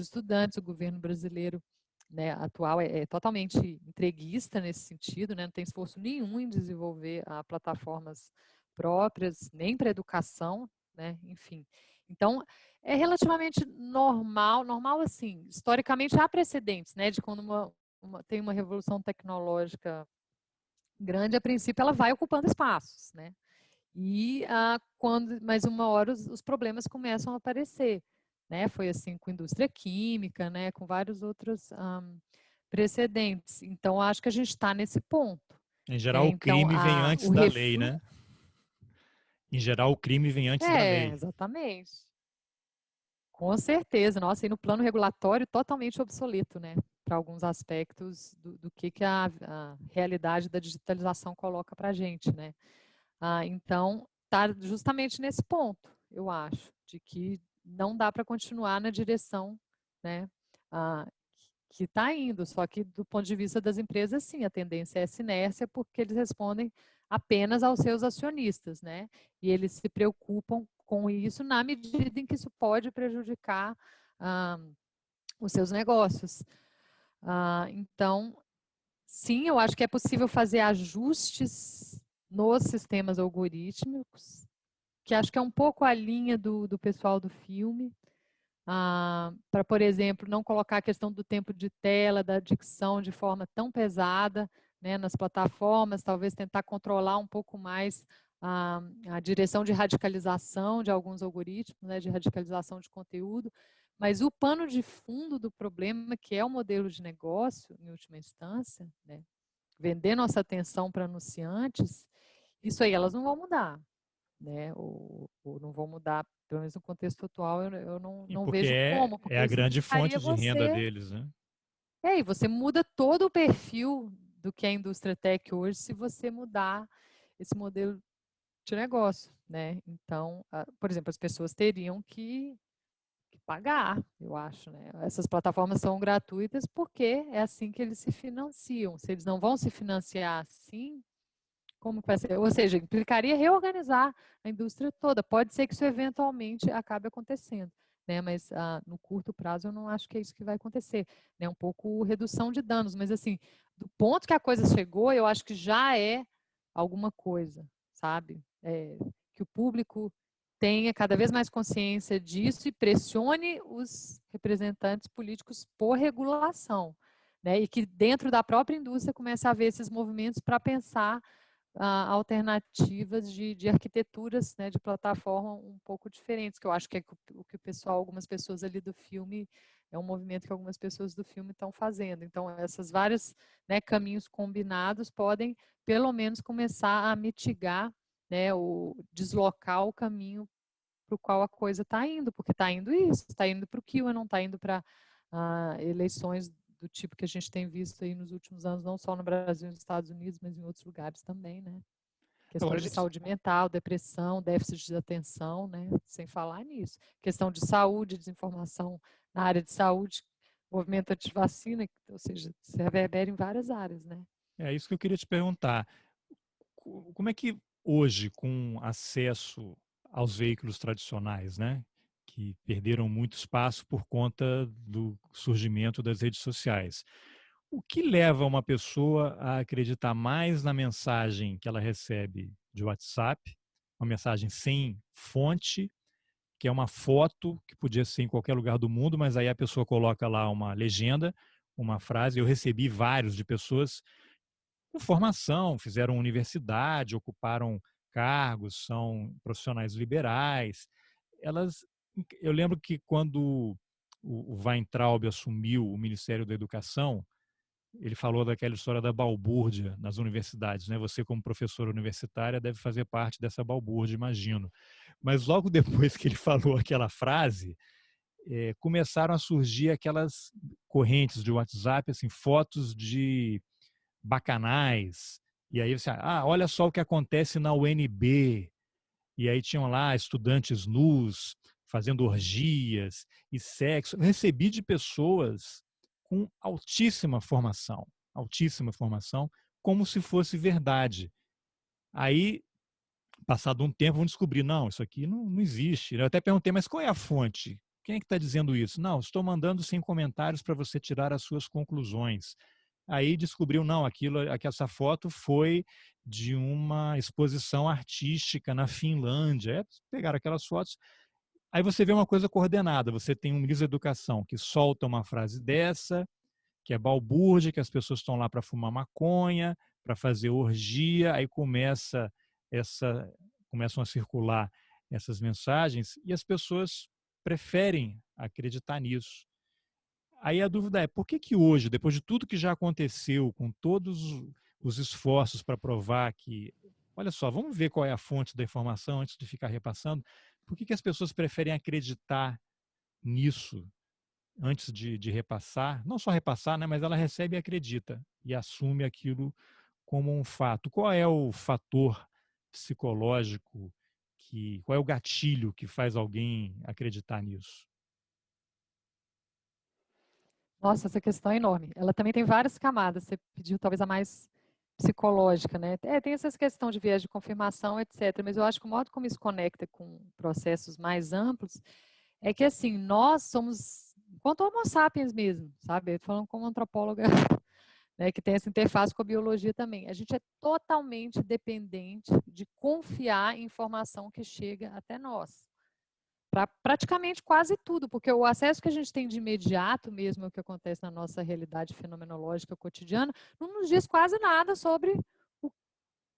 estudantes. O governo brasileiro, né, atual é totalmente entreguista nesse sentido, né, não tem esforço nenhum em desenvolver plataformas próprias, nem para educação, né, enfim. Então, é relativamente normal, normal assim, historicamente há precedentes, né, de quando tem uma revolução tecnológica grande, a princípio ela vai ocupando espaços, né, e mas uma hora os problemas começam a aparecer, né? Foi assim com a indústria química, né? Com vários outros precedentes. Então, acho que a gente está nesse ponto, Em né? geral, o Então, crime vem o antes da lei, refluxo. né? Em geral, o crime vem antes da lei. Exatamente. Com certeza. Nossa, e no plano regulatório, totalmente obsoleto, né? Para alguns aspectos do que a realidade da digitalização coloca para a gente, né? Então, está justamente nesse ponto, eu acho, de que não dá para continuar na direção, né, ah, que está indo. Só que, do ponto de vista das empresas, sim, a tendência é essa inércia, porque eles respondem apenas aos seus acionistas, né? E eles se preocupam com isso na medida em que isso pode prejudicar os seus negócios. Então, sim, eu acho que é possível fazer ajustes nos sistemas algorítmicos, que acho que é um pouco a linha do pessoal do filme, para, por exemplo, não colocar a questão do tempo de tela, da dicção de forma tão pesada, né, nas plataformas, talvez tentar controlar um pouco mais a direção de radicalização de alguns algoritmos, né, de radicalização de conteúdo, mas o pano de fundo do problema, que é o modelo de negócio, em última instância, né, vender nossa atenção para anunciantes, isso aí elas não vão mudar, né? Ou não vão mudar, pelo menos no contexto atual, eu E não porque vejo como, é porque a isso grande implicaria fonte de renda você. deles, né? E você muda todo o perfil do que é a indústria tech hoje se você mudar esse modelo de negócio, né? Então, por exemplo, as pessoas teriam que pagar, eu acho, né? Essas plataformas são gratuitas porque é assim que eles se financiam. Se eles não vão se financiar assim, como que vai ser? Ou seja, implicaria reorganizar a indústria toda. Pode ser que isso eventualmente acabe acontecendo, né? Mas no curto prazo eu não acho que é isso que vai acontecer, né? Um pouco redução de danos, mas assim, do ponto que a coisa chegou, eu acho que já é alguma coisa, sabe? Que o público tenha cada vez mais consciência disso e pressione os representantes políticos por regulação, né? E que dentro da própria indústria comece a haver esses movimentos para pensar alternativas de arquiteturas, né, de plataforma um pouco diferentes, que eu acho que é o que o pessoal, algumas pessoas ali do filme, é um movimento que algumas pessoas do filme estão fazendo. Então, essas vários, né, caminhos combinados podem, pelo menos, começar a mitigar, né, deslocar o caminho para o qual a coisa está indo, porque está indo isso, está indo para o QAnon, não está indo para eleições do tipo que a gente tem visto aí nos últimos anos, não só no Brasil e nos Estados Unidos, mas em outros lugares também, né? Agora, Questões de saúde mental, depressão, déficit de atenção, né? Sem falar nisso. Questão de saúde, desinformação na área de saúde, movimento antivacina, ou seja, se reverbera em várias áreas, né? é isso que eu queria te perguntar. Como é que hoje, com acesso aos veículos tradicionais, né, que perderam muito espaço por conta do surgimento das redes sociais, o que leva uma pessoa a acreditar mais na mensagem que ela recebe de WhatsApp, uma mensagem sem fonte, que é uma foto que podia ser em qualquer lugar do mundo, mas aí a pessoa coloca lá uma legenda, uma frase. Eu recebi vários de pessoas com formação, fizeram universidade, ocuparam cargos, são profissionais liberais. Elas, eu lembro que quando o Weintraub assumiu o Ministério da Educação, ele falou daquela história da balbúrdia nas universidades, né? Você, como professora universitária, deve fazer parte dessa balbúrdia, imagino. Mas logo depois que ele falou aquela frase, começaram a surgir aquelas correntes de WhatsApp, assim, fotos de bacanais, e aí você, olha só o que acontece na UNB, e aí tinham lá estudantes nus fazendo orgias e sexo. Eu recebi de pessoas com altíssima formação, como se fosse verdade. Aí, passado um tempo, vão descobrir, não, isso aqui não existe. Eu até perguntei, mas qual é a fonte? Quem é que está dizendo isso? Não, estou mandando sem comentários para você tirar as suas conclusões. Aí descobriu, não, essa foto foi de uma exposição artística na Finlândia. Pegaram aquelas fotos. Aí você vê uma coisa coordenada. Você tem um ministro da Educação que solta uma frase dessa, que é balbúrdia, que as pessoas estão lá para fumar maconha, para fazer orgia, aí começam a circular essas mensagens e as pessoas preferem acreditar nisso. Aí a dúvida é, por que hoje, depois de tudo que já aconteceu, com todos os esforços para provar que, olha só, vamos ver qual é a fonte da informação antes de ficar repassando, por que as pessoas preferem acreditar nisso antes de repassar? Não só repassar, né, mas ela recebe e acredita e assume aquilo como um fato. Qual é o fator psicológico, qual é o gatilho que faz alguém acreditar nisso? Nossa, essa questão é enorme. Ela também tem várias camadas. Você pediu talvez a mais psicológica, né? Tem essas questões de viés de confirmação, etc. Mas eu acho que o modo como isso conecta com processos mais amplos é que, assim, nós somos, enquanto homo sapiens mesmo, sabe? Falando como antropóloga, né, que tem essa interface com a biologia também. A gente é totalmente dependente de confiar em informação que chega até nós. Para praticamente quase tudo, porque o acesso que a gente tem de imediato mesmo ao que acontece na nossa realidade fenomenológica cotidiana não nos diz quase nada sobre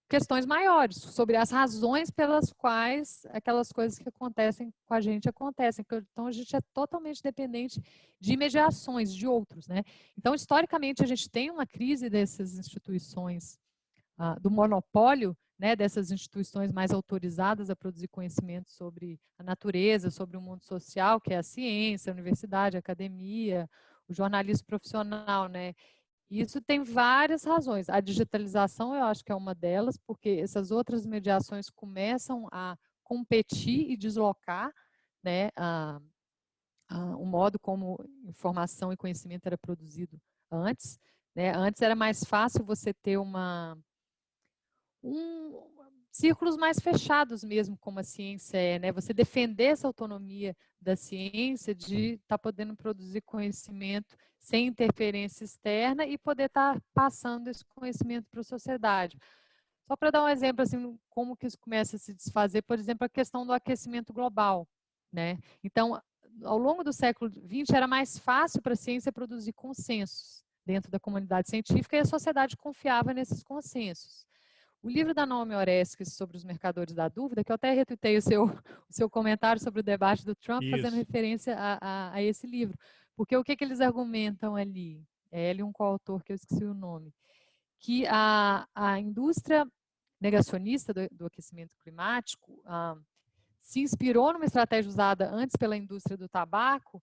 questões maiores, sobre as razões pelas quais aquelas coisas que acontecem com a gente acontecem. Então, a gente é totalmente dependente de imediações de outros, né? Então, historicamente, a gente tem uma crise dessas instituições, do monopólio, né, dessas instituições mais autorizadas a produzir conhecimento sobre a natureza, sobre o mundo social, que é a ciência, a universidade, a academia, o jornalismo profissional, né? E isso tem várias razões. A digitalização, eu acho que é uma delas, porque essas outras mediações começam a competir e deslocar, né, o modo como informação e conhecimento era produzido antes, né? Antes era mais fácil você ter círculos mais fechados mesmo, como a ciência é, né? Você defender essa autonomia da ciência de estar podendo produzir conhecimento sem interferência externa e poder estar passando esse conhecimento para a sociedade. Só para dar um exemplo, assim, como que isso começa a se desfazer, por exemplo, a questão do aquecimento global, né? Então, ao longo do século XX, era mais fácil para a ciência produzir consensos dentro da comunidade científica e a sociedade confiava nesses consensos. O livro da Naomi Oreskes sobre os mercadores da dúvida, que eu até retuitei o seu comentário sobre o debate do Trump, fazendo referência a esse livro. Porque o que eles argumentam ali? É ele um coautor que eu esqueci o nome. Que a indústria negacionista do aquecimento climático se inspirou numa estratégia usada antes pela indústria do tabaco,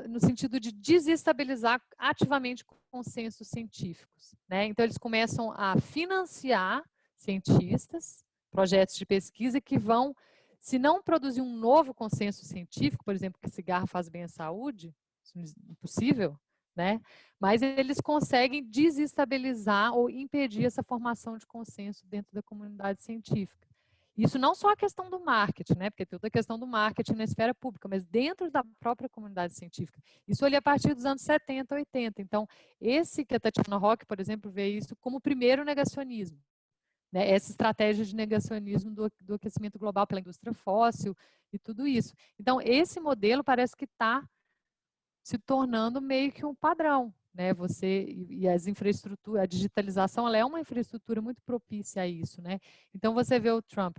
no sentido de desestabilizar ativamente consensos científicos, né? Então, eles começam a financiar cientistas, projetos de pesquisa que vão, se não produzir um novo consenso científico, por exemplo, que cigarro faz bem à saúde, isso é impossível, né? Mas eles conseguem desestabilizar ou impedir essa formação de consenso dentro da comunidade científica. Isso não só a questão do marketing, né? Porque tem toda a questão do marketing na esfera pública, mas dentro da própria comunidade científica. Isso ali a partir dos anos 70, 80. Então, esse que a Tatiana Rock, por exemplo, vê isso como o primeiro negacionismo. Né? Essa estratégia de negacionismo do aquecimento global pela indústria fóssil e tudo isso. Então, esse modelo parece que está se tornando meio que um padrão. Né, e as infraestruturas, a digitalização, ela é uma infraestrutura muito propícia a isso, né? Então você vê o Trump,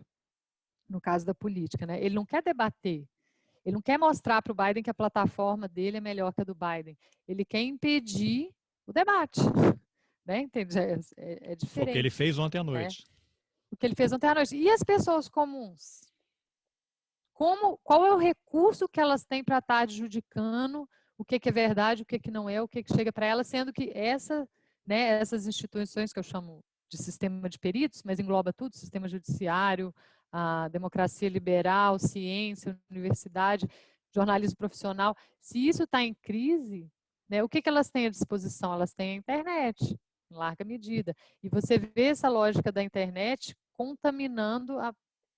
no caso da política, né? Ele não quer debater, ele não quer mostrar para o Biden que a plataforma dele é melhor que a do Biden, ele quer impedir o debate, né? Entende? É diferente. O que ele fez ontem à noite. Né? O que ele fez ontem à noite. E as pessoas comuns? qual é o recurso que elas têm para estar adjudicando o que é verdade, o que não é, o que chega para elas, sendo que essas instituições que eu chamo de sistema de peritos, mas engloba tudo, sistema judiciário, a democracia liberal, ciência, universidade, jornalismo profissional, se isso está em crise, né, o que elas têm à disposição? Elas têm a internet, em larga medida. E você vê essa lógica da internet contaminando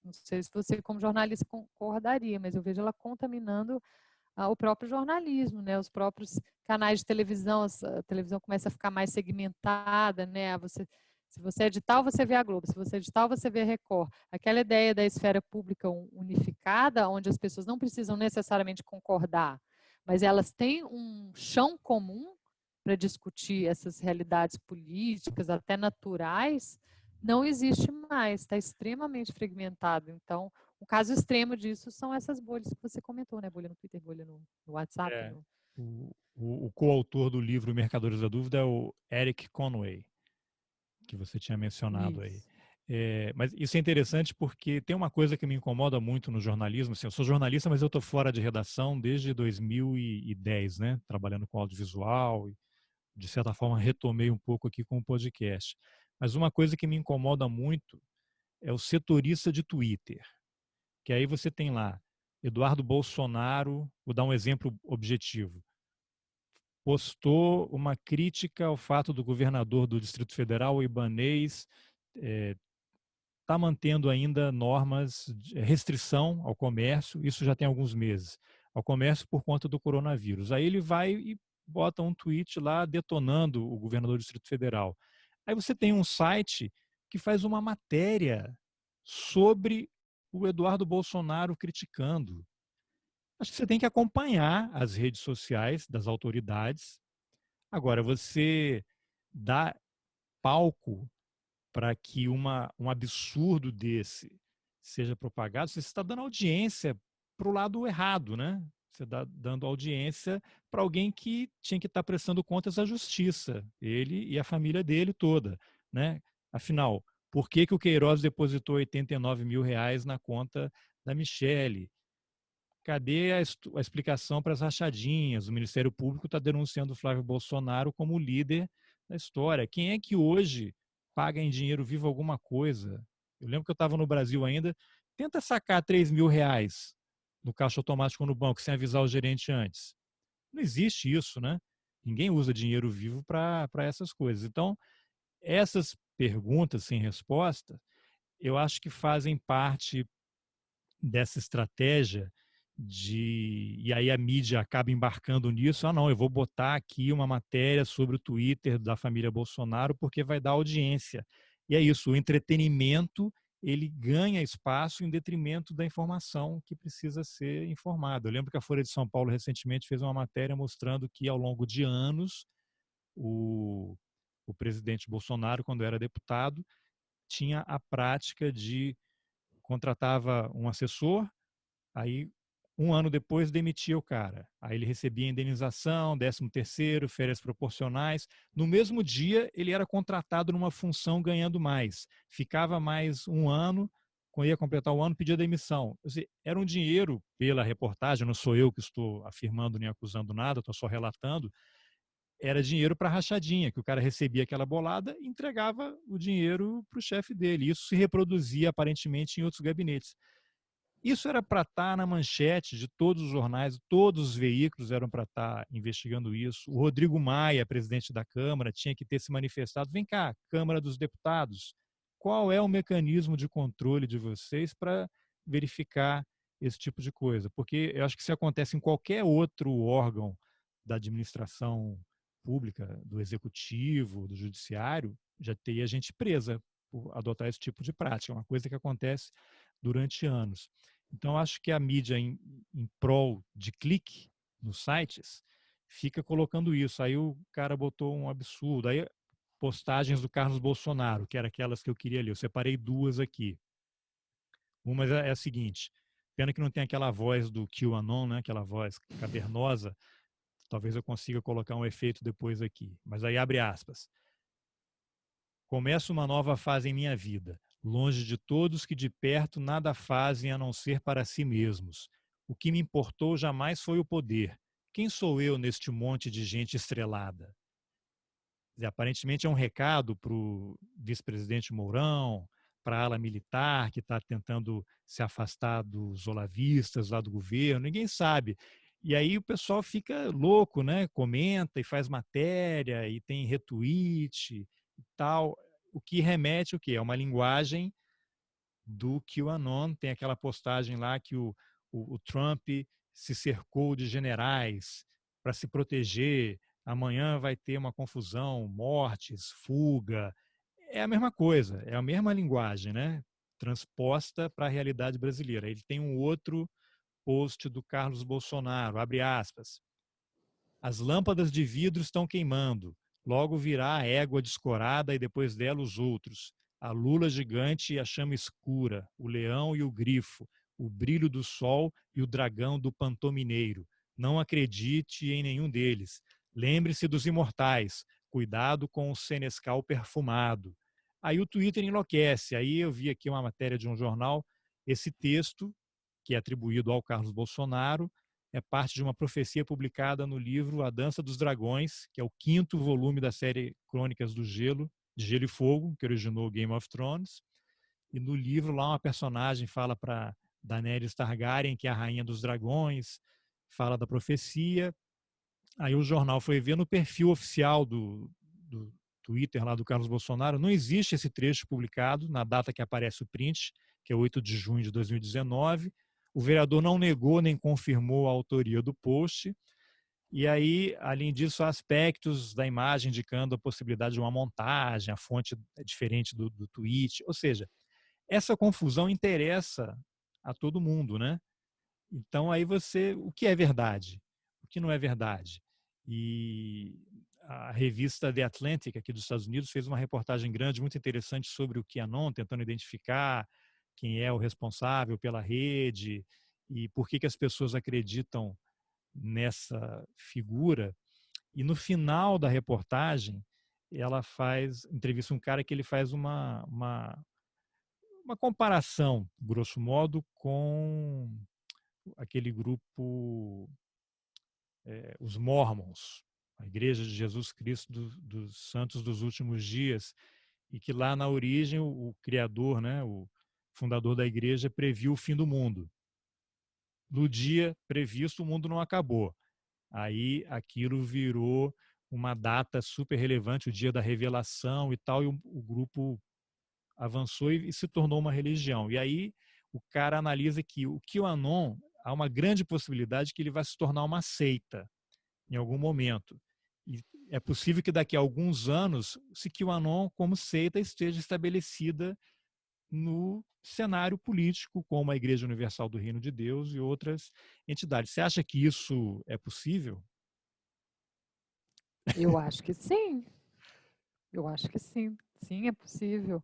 não sei se você como jornalista concordaria, mas eu vejo ela contaminando o próprio jornalismo, né? Os próprios canais de televisão, a televisão começa a ficar mais segmentada, né? Se você é de tal, você vê a Globo, se você é de tal, você vê a Record. Aquela ideia da esfera pública unificada, onde as pessoas não precisam necessariamente concordar, mas elas têm um chão comum para discutir essas realidades políticas, até naturais, não existe mais, está extremamente fragmentado. Então, um caso extremo disso são essas bolhas que você comentou, né? Bolha no Twitter, bolha no WhatsApp. É, o coautor do livro Mercadores da Dúvida é o Eric Conway, que você tinha mencionado aí. Isso. Mas isso é interessante porque tem uma coisa que me incomoda muito no jornalismo. Assim, eu sou jornalista, mas eu estou fora de redação desde 2010, né? Trabalhando com audiovisual e, de certa forma, retomei um pouco aqui com o podcast. Mas uma coisa que me incomoda muito é o setorista de Twitter, que aí você tem lá Eduardo Bolsonaro, vou dar um exemplo objetivo, postou uma crítica ao fato do governador do Distrito Federal, o Ibanez, está mantendo ainda normas de restrição ao comércio, isso já tem alguns meses, ao comércio por conta do coronavírus. Aí ele vai e bota um tweet lá detonando o governador do Distrito Federal. Aí você tem um site que faz uma matéria sobre o Eduardo Bolsonaro criticando. Acho que você tem que acompanhar as redes sociais das autoridades. Agora, você dá palco para que um absurdo desse seja propagado, você está dando audiência para o lado errado, né? Você está dando audiência para alguém que tinha que estar prestando contas à justiça, ele e a família dele toda, né? Afinal, por que o Queiroz depositou 89 mil reais na conta da Michele? Cadê a explicação para as rachadinhas? O Ministério Público está denunciando o Flávio Bolsonaro como líder da história. Quem é que hoje paga em dinheiro vivo alguma coisa? Eu lembro que eu estava no Brasil ainda. Tenta sacar 3 mil reais no caixa automático no banco sem avisar o gerente antes. Não existe isso, né? Ninguém usa dinheiro vivo para essas coisas. Então, essas perguntas sem resposta, eu acho que fazem parte dessa estratégia e aí a mídia acaba embarcando nisso. Não, eu vou botar aqui uma matéria sobre o Twitter da família Bolsonaro porque vai dar audiência. E é isso, o entretenimento ele ganha espaço em detrimento da informação que precisa ser informada. Eu lembro que a Folha de São Paulo recentemente fez uma matéria mostrando que ao longo de anos o, o presidente Bolsonaro, quando era deputado, tinha a prática de contratava um assessor. Aí, um ano depois, demitia o cara. Aí ele recebia indenização, 13º, férias proporcionais. No mesmo dia, ele era contratado numa função ganhando mais. Ficava mais um ano, quando ia completar o ano, pedia demissão. Quer dizer, era um dinheiro, pela reportagem, não sou eu que estou afirmando nem acusando nada, estou só relatando, era dinheiro para rachadinha, que o cara recebia aquela bolada e entregava o dinheiro para o chefe dele. Isso se reproduzia, aparentemente, em outros gabinetes. Isso era para estar na manchete de todos os jornais, todos os veículos eram para estar investigando isso. O Rodrigo Maia, presidente da Câmara, tinha que ter se manifestado. Vem cá, Câmara dos Deputados, qual é o mecanismo de controle de vocês para verificar esse tipo de coisa? Porque eu acho que se acontece em qualquer outro órgão da administração pública, do executivo, do judiciário, já teria gente presa por adotar esse tipo de prática. É uma coisa que acontece durante anos. Então, acho que a mídia em prol de clique nos sites fica colocando isso. Aí o cara botou um absurdo. Aí postagens do Carlos Bolsonaro, que eram aquelas que eu queria ler. Eu separei duas aqui. Uma é a seguinte, pena que não tem aquela voz do QAnon, né? Aquela voz cavernosa. Talvez eu consiga colocar um efeito depois aqui. Mas aí abre aspas. Começa uma nova fase em minha vida. longe de todos que de perto nada fazem a não ser para si mesmos. O que me importou jamais foi o poder. Quem sou eu neste monte de gente estrelada? Aparentemente é um recado para o vice-presidente Mourão, para a ala militar que está tentando se afastar dos olavistas lá do governo, ninguém sabe. E aí o pessoal fica louco, né? Comenta e faz matéria e tem retweet e tal, o que remete o quê? É uma linguagem do QAnon. Tem aquela postagem lá que o Trump se cercou de generais para se proteger, amanhã vai ter uma confusão, mortes, fuga. É a mesma coisa, é a mesma linguagem, né? Transposta para a realidade brasileira. Ele tem um outro post do Carlos Bolsonaro, abre aspas. As lâmpadas de vidro estão queimando. Logo virá a égua descorada e depois dela os outros. A lula gigante e a chama escura, o leão e o grifo, o brilho do sol e o dragão do pantomineiro. Não acredite em nenhum deles. Lembre-se dos imortais. Cuidado com o senescal perfumado. Aí o Twitter enlouquece. Aí eu vi aqui uma matéria de um jornal, esse texto, que é atribuído ao Carlos Bolsonaro, é parte de uma profecia publicada no livro A Dança dos Dragões, que é o 5º volume da série Crônicas do Gelo, de Gelo e Fogo, que originou Game of Thrones. E no livro lá uma personagem fala para Daenerys Targaryen, que é a rainha dos dragões, fala da profecia. Aí o jornal foi ver no perfil oficial do Twitter lá do Carlos Bolsonaro, não existe esse trecho publicado na data que aparece o print, que é 8 de junho de 2019. O vereador não negou nem confirmou a autoria do post. E aí, além disso, há aspectos da imagem indicando a possibilidade de uma montagem, a fonte é diferente do tweet. Ou seja, essa confusão interessa a todo mundo, né? Então, aí o que é verdade? O que não é verdade? E a revista The Atlantic, aqui dos Estados Unidos, fez uma reportagem grande, muito interessante sobre o QAnon, tentando identificar quem é o responsável pela rede e por que as pessoas acreditam nessa figura. E no final da reportagem, ela entrevista um cara que ele faz uma comparação, grosso modo, com aquele grupo, os Mormons, a Igreja de Jesus Cristo dos Santos dos Últimos Dias, e que lá na origem o criador, né, o fundador da igreja, previu o fim do mundo. No dia previsto, o mundo não acabou. Aí aquilo virou uma data super relevante, o dia da revelação e tal, e o grupo avançou e se tornou uma religião. E aí o cara analisa que o QAnon, há uma grande possibilidade que ele vai se tornar uma seita em algum momento. E é possível que daqui a alguns anos, se QAnon como seita esteja estabelecida no cenário político, como a Igreja Universal do Reino de Deus e outras entidades. Você acha que isso é possível? Eu acho que sim. Eu acho que sim. Sim, é possível.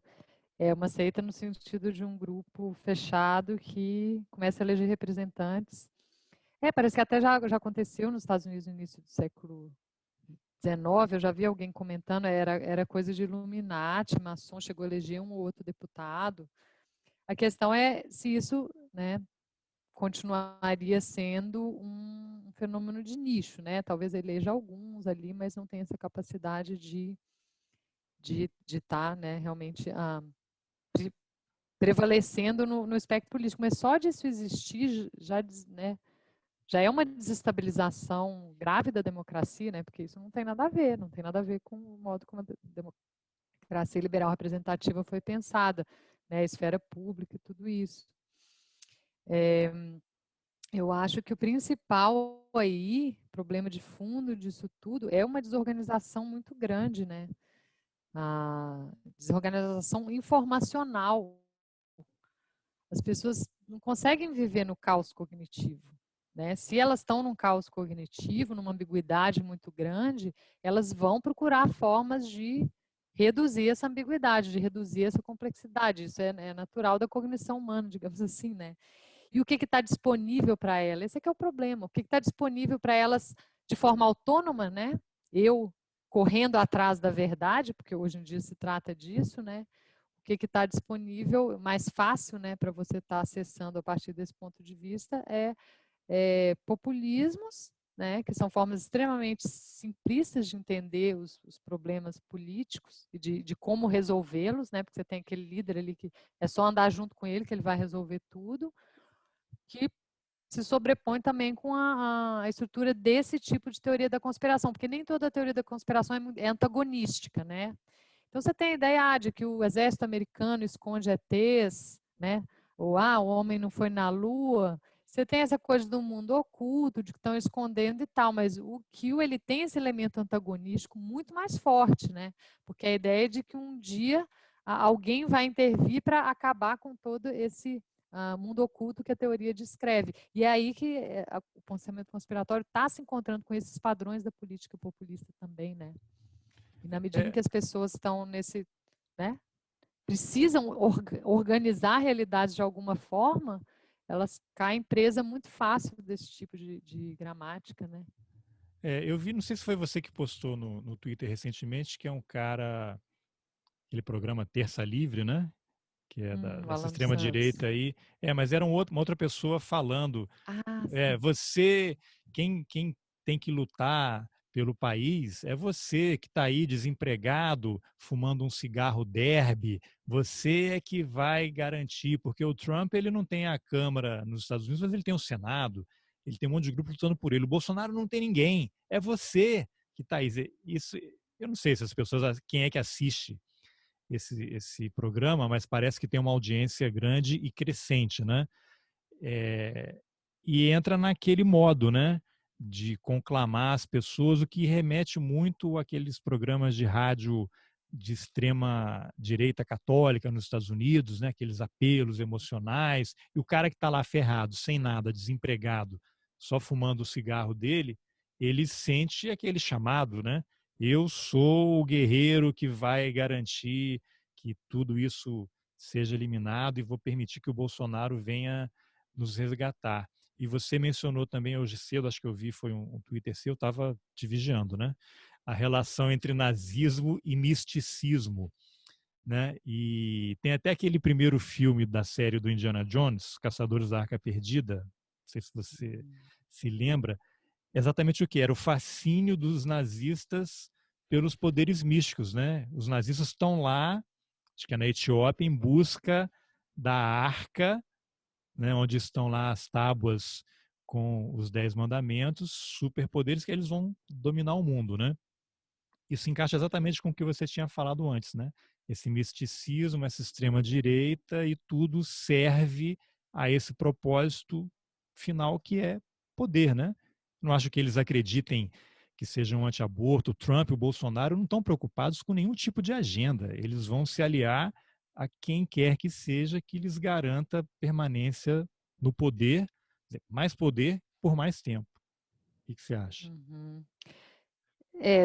É uma seita no sentido de um grupo fechado que começa a eleger representantes. Parece que até já aconteceu nos Estados Unidos no início do século XIX. Eu já vi alguém comentando, era coisa de Illuminati, maçom, chegou a eleger um ou outro deputado. A questão é se isso, né, continuaria sendo um fenômeno de nicho, né? Talvez eleja alguns ali, mas não tem essa capacidade de estar, né, realmente prevalecendo no espectro político. Mas só disso existir né, já é uma desestabilização grave da democracia, né? Porque isso não tem nada a ver, não tem nada a ver com o modo como a democracia liberal representativa foi pensada, né? A esfera pública e tudo isso. Eu acho que o principal aí, problema de fundo disso tudo, é uma desorganização muito grande, né? A desorganização informacional. As pessoas não conseguem viver no caos cognitivo, né? Se elas estão num caos cognitivo, numa ambiguidade muito grande, elas vão procurar formas de reduzir essa ambiguidade, de reduzir essa complexidade. Isso é natural da cognição humana, digamos assim, né? E o que está disponível para ela? Esse é que é o problema. O que está disponível para elas de forma autônoma, né? Eu correndo atrás da verdade, porque hoje em dia se trata disso, né? o que está disponível, mais fácil, né, para você estar acessando a partir desse ponto de vista populismos, né, que são formas extremamente simplistas de entender os problemas políticos e de como resolvê-los, né, porque você tem aquele líder ali que é só andar junto com ele que ele vai resolver tudo, que se sobrepõe também com a estrutura desse tipo de teoria da conspiração, porque nem toda teoria da conspiração é antagonística, né? Então você tem a ideia de que o exército americano esconde ETs, né? Ou o homem não foi na Lua. Você tem essa coisa do mundo oculto, de que estão escondendo e tal, mas o Q ele tem esse elemento antagonístico muito mais forte, né? Porque a ideia é de que um dia alguém vai intervir para acabar com todo esse mundo oculto que a teoria descreve. E é aí que o pensamento conspiratório está se encontrando com esses padrões da política populista também, né? E na medida em que as pessoas estão nesse, né, precisam organizar a realidade de alguma forma, elas caem presa muito fácil desse tipo de gramática, né? Eu vi, não sei se foi você que postou no Twitter recentemente, que é um cara, aquele programa Terça Livre, né? Que é O dessa Alan dos Santos. extrema-direita aí. Mas era uma outra pessoa falando, Sim. você, quem tem que lutar pelo país é você que está aí desempregado, fumando um cigarro derby, você é que vai garantir, porque o Trump ele não tem a Câmara nos Estados Unidos, mas ele tem o Senado, ele tem um monte de grupo lutando por ele. O Bolsonaro não tem ninguém, é você que está aí. Isso, eu não sei se as pessoas, quem é que assiste esse programa, mas parece que tem uma audiência grande e crescente, né? E entra naquele modo, né, de conclamar as pessoas, o que remete muito àqueles programas de rádio de extrema direita católica nos Estados Unidos, né, aqueles apelos emocionais, e o cara que está lá ferrado, sem nada, desempregado, só fumando o cigarro dele, ele sente aquele chamado, né? Eu sou o guerreiro que vai garantir que tudo isso seja eliminado e vou permitir que o Bolsonaro venha nos resgatar. E você mencionou também hoje cedo, acho que eu vi, foi um Twitter seu, eu estava te vigiando, né? A relação entre nazismo e misticismo, né? E tem até aquele primeiro filme da série do Indiana Jones, Caçadores da Arca Perdida, não sei se você se lembra, exatamente o que era o fascínio dos nazistas pelos poderes místicos, né? Os nazistas estão lá, acho que é na Etiópia, em busca da arca, né, onde estão lá as tábuas com os 10 mandamentos, superpoderes que eles vão dominar o mundo, né? Isso encaixa exatamente com o que você tinha falado antes, né? Esse misticismo, essa extrema direita e tudo serve a esse propósito final que é poder, né? Não acho que eles acreditem que sejam anti-aborto. O Trump e o Bolsonaro não estão preocupados com nenhum tipo de agenda. Eles vão se aliar a quem quer que seja que lhes garanta permanência no poder, mais poder por mais tempo. O que você acha?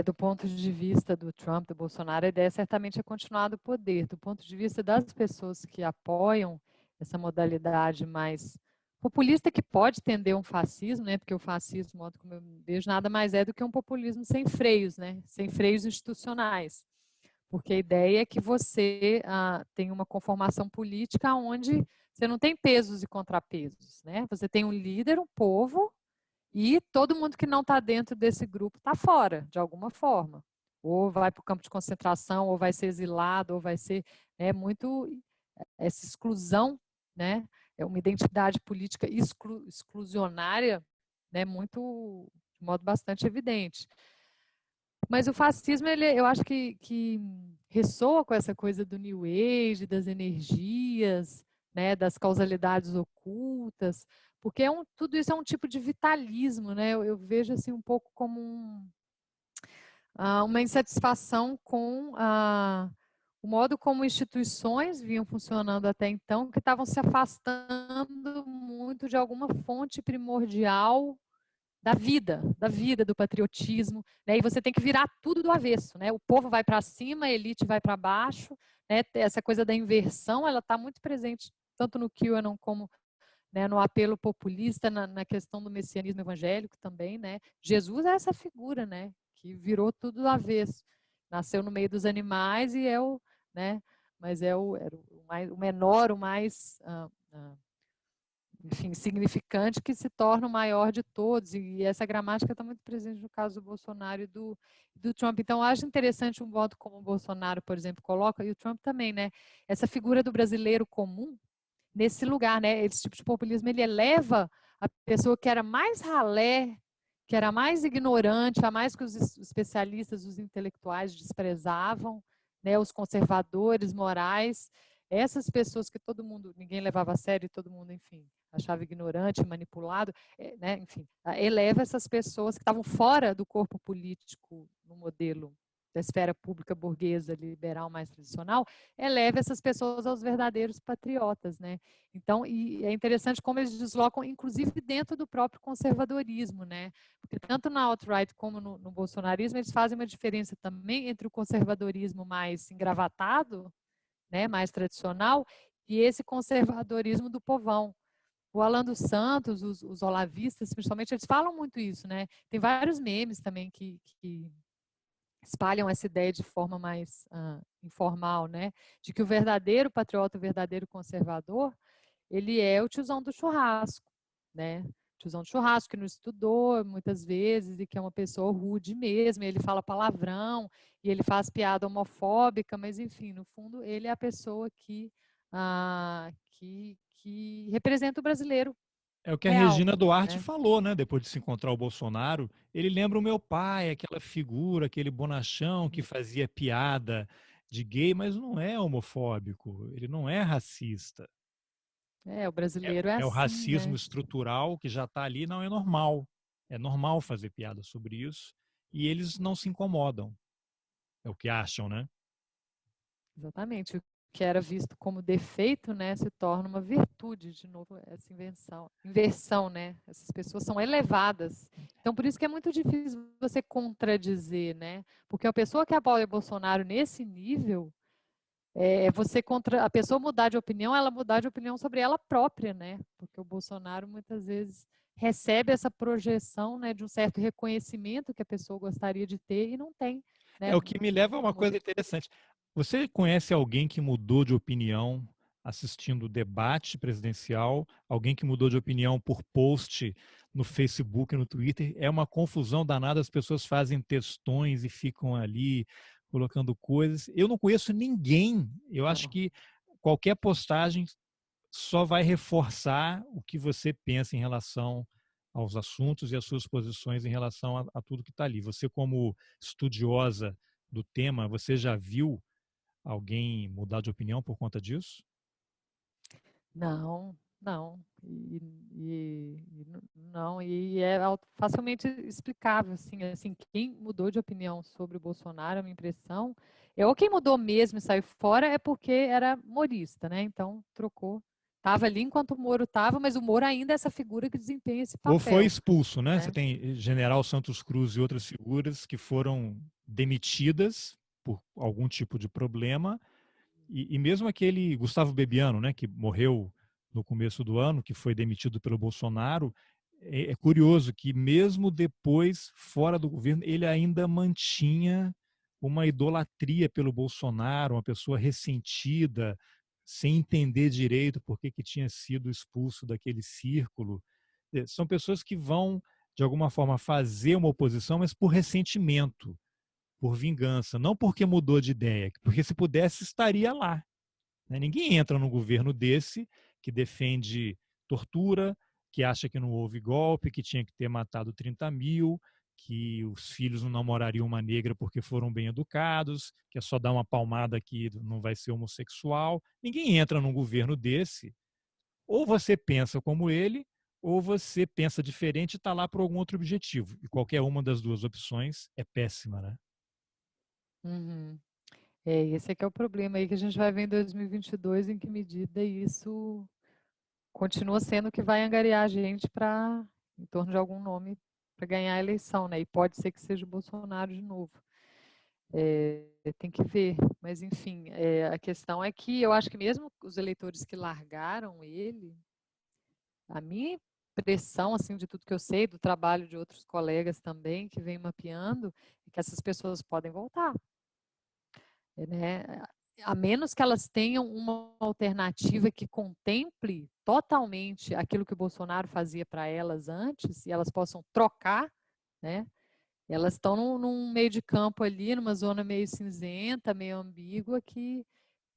Do ponto de vista do Trump, do Bolsonaro, a ideia certamente é continuar do poder. Do ponto de vista das pessoas que apoiam essa modalidade mais populista, que pode tender a um fascismo, né? Porque o fascismo, modo como eu vejo, nada mais é do que um populismo sem freios, né? Sem freios institucionais. Porque a ideia é que você tem uma conformação política onde você não tem pesos e contrapesos, né? Você tem um líder, um povo, e todo mundo que não está dentro desse grupo está fora, de alguma forma. Ou vai para o campo de concentração, ou vai ser exilado, ou vai ser muito essa exclusão, né? É uma identidade política exclusionária, né? Muito, de modo bastante evidente. Mas o fascismo, eu acho que ressoa com essa coisa do New Age, das energias, né, das causalidades ocultas, porque tudo isso é um tipo de vitalismo, né? Eu vejo assim um pouco como uma insatisfação com o modo como instituições vinham funcionando até então, que estavam se afastando muito de alguma fonte primordial da vida, do patriotismo, né? E você tem que virar tudo do avesso, né? O povo vai para cima, a elite vai para baixo, né? Essa coisa da inversão, ela está muito presente tanto no QAnon como, né, no apelo populista, na questão do messianismo evangélico também, né? Jesus é essa figura, né? Que virou tudo do avesso, nasceu no meio dos animais e né? mas era o menor, o mais enfim, significante, que se torna o maior de todos, e essa gramática está muito presente no caso do Bolsonaro e do Trump. Então, eu acho interessante um voto como o Bolsonaro, por exemplo, coloca, e o Trump também, né? Essa figura do brasileiro comum nesse lugar, né? Esse tipo de populismo, ele eleva a pessoa que era mais ralé, que era mais ignorante, a mais que os especialistas, os intelectuais desprezavam, né? Os conservadores morais, essas pessoas que todo mundo, ninguém levava a sério, todo mundo, enfim, achava ignorante, manipulado, né? Enfim, eleva essas pessoas que estavam fora do corpo político no modelo da esfera pública burguesa liberal mais tradicional, eleva essas pessoas aos verdadeiros patriotas, né? Então, e é interessante como eles deslocam, inclusive dentro do próprio conservadorismo, né? Porque tanto na alt-right como no bolsonarismo, eles fazem uma diferença também entre o conservadorismo mais engravatado, né, mais tradicional, e esse conservadorismo do povão. O Alan dos Santos, os olavistas, principalmente, eles falam muito isso, né? Tem vários memes também que espalham essa ideia de forma mais informal, né? De que o verdadeiro patriota, o verdadeiro conservador, ele é o tiozão do churrasco, né? Tiozão do churrasco que não estudou muitas vezes e que é uma pessoa rude mesmo, ele fala palavrão e ele faz piada homofóbica, mas enfim, no fundo ele é a pessoa que representa o brasileiro É o que a real, Regina Duarte né? falou, né? Depois de se encontrar o Bolsonaro, ele lembra o meu pai, aquela figura, aquele bonachão que fazia piada de gay, mas não é homofóbico, ele não é racista. O brasileiro é É o assim, racismo né? estrutural que já está ali, não é normal. É normal fazer piada sobre isso e eles não se incomodam. É o que acham, né? Exatamente. O que era visto como defeito, né, se torna uma virtude, de novo, essa inversão, né? Essas pessoas são elevadas. Então, por isso que é muito difícil você contradizer, né? Porque a pessoa que apoia Bolsonaro nesse nível, a pessoa mudar de opinião, ela mudar de opinião sobre ela própria, né? Porque o Bolsonaro muitas vezes recebe essa projeção, né, de um certo reconhecimento que a pessoa gostaria de ter e não tem, né? É o que me leva a uma coisa interessante. Você conhece alguém que mudou de opinião assistindo o debate presidencial? Alguém que mudou de opinião por post no Facebook, no Twitter? É uma confusão danada, as pessoas fazem textões e ficam ali colocando coisas. Eu não conheço ninguém. Eu acho Não. que qualquer postagem só vai reforçar o que você pensa em relação aos assuntos e as suas posições em relação a tudo que está ali. Você, como estudiosa do tema, você já viu alguém mudar de opinião por conta disso? Não, não. Não, e é facilmente explicável, assim, quem mudou de opinião sobre o Bolsonaro, a minha impressão, ou quem mudou mesmo e saiu fora é porque era morista, né? Então trocou. Estava ali enquanto o Moro estava, mas o Moro ainda é essa figura que desempenha esse Ou foi papel, expulso, né? Você né? tem General Santos Cruz e outras figuras que foram demitidas por algum tipo de problema. E mesmo aquele Gustavo Bebiano, né, que morreu no começo do ano, que foi demitido pelo Bolsonaro, é curioso que mesmo depois, fora do governo, ele ainda mantinha uma idolatria pelo Bolsonaro, uma pessoa ressentida, sem entender direito por que tinha sido expulso daquele círculo. São pessoas que vão, de alguma forma, fazer uma oposição, mas por ressentimento, por vingança, não porque mudou de ideia, porque se pudesse estaria lá. Ninguém entra num governo desse que defende tortura, que acha que não houve golpe, que tinha que ter matado 30 mil, que os filhos não namorariam uma negra porque foram bem educados, que é só dar uma palmada que não vai ser homossexual. Ninguém entra num governo desse. Ou você pensa como ele, ou você pensa diferente e está lá por algum outro objetivo. E qualquer uma das duas opções é péssima, né? Uhum. Esse é que é o problema aí que a gente vai ver em 2022, em que medida isso continua sendo o que vai angariar a gente para em torno de algum nome para ganhar a eleição, né? E pode ser que seja o Bolsonaro de novo. Tem que ver, mas enfim, a questão é que eu acho que mesmo os eleitores que largaram ele, a minha impressão, assim, de tudo que eu sei, do trabalho de outros colegas também que vem mapeando, é que essas pessoas podem voltar, né? a menos que elas tenham uma alternativa que contemple totalmente aquilo que o Bolsonaro fazia para elas antes, e elas possam trocar, né? Elas estão num meio de campo ali, numa zona meio cinzenta, meio ambígua, que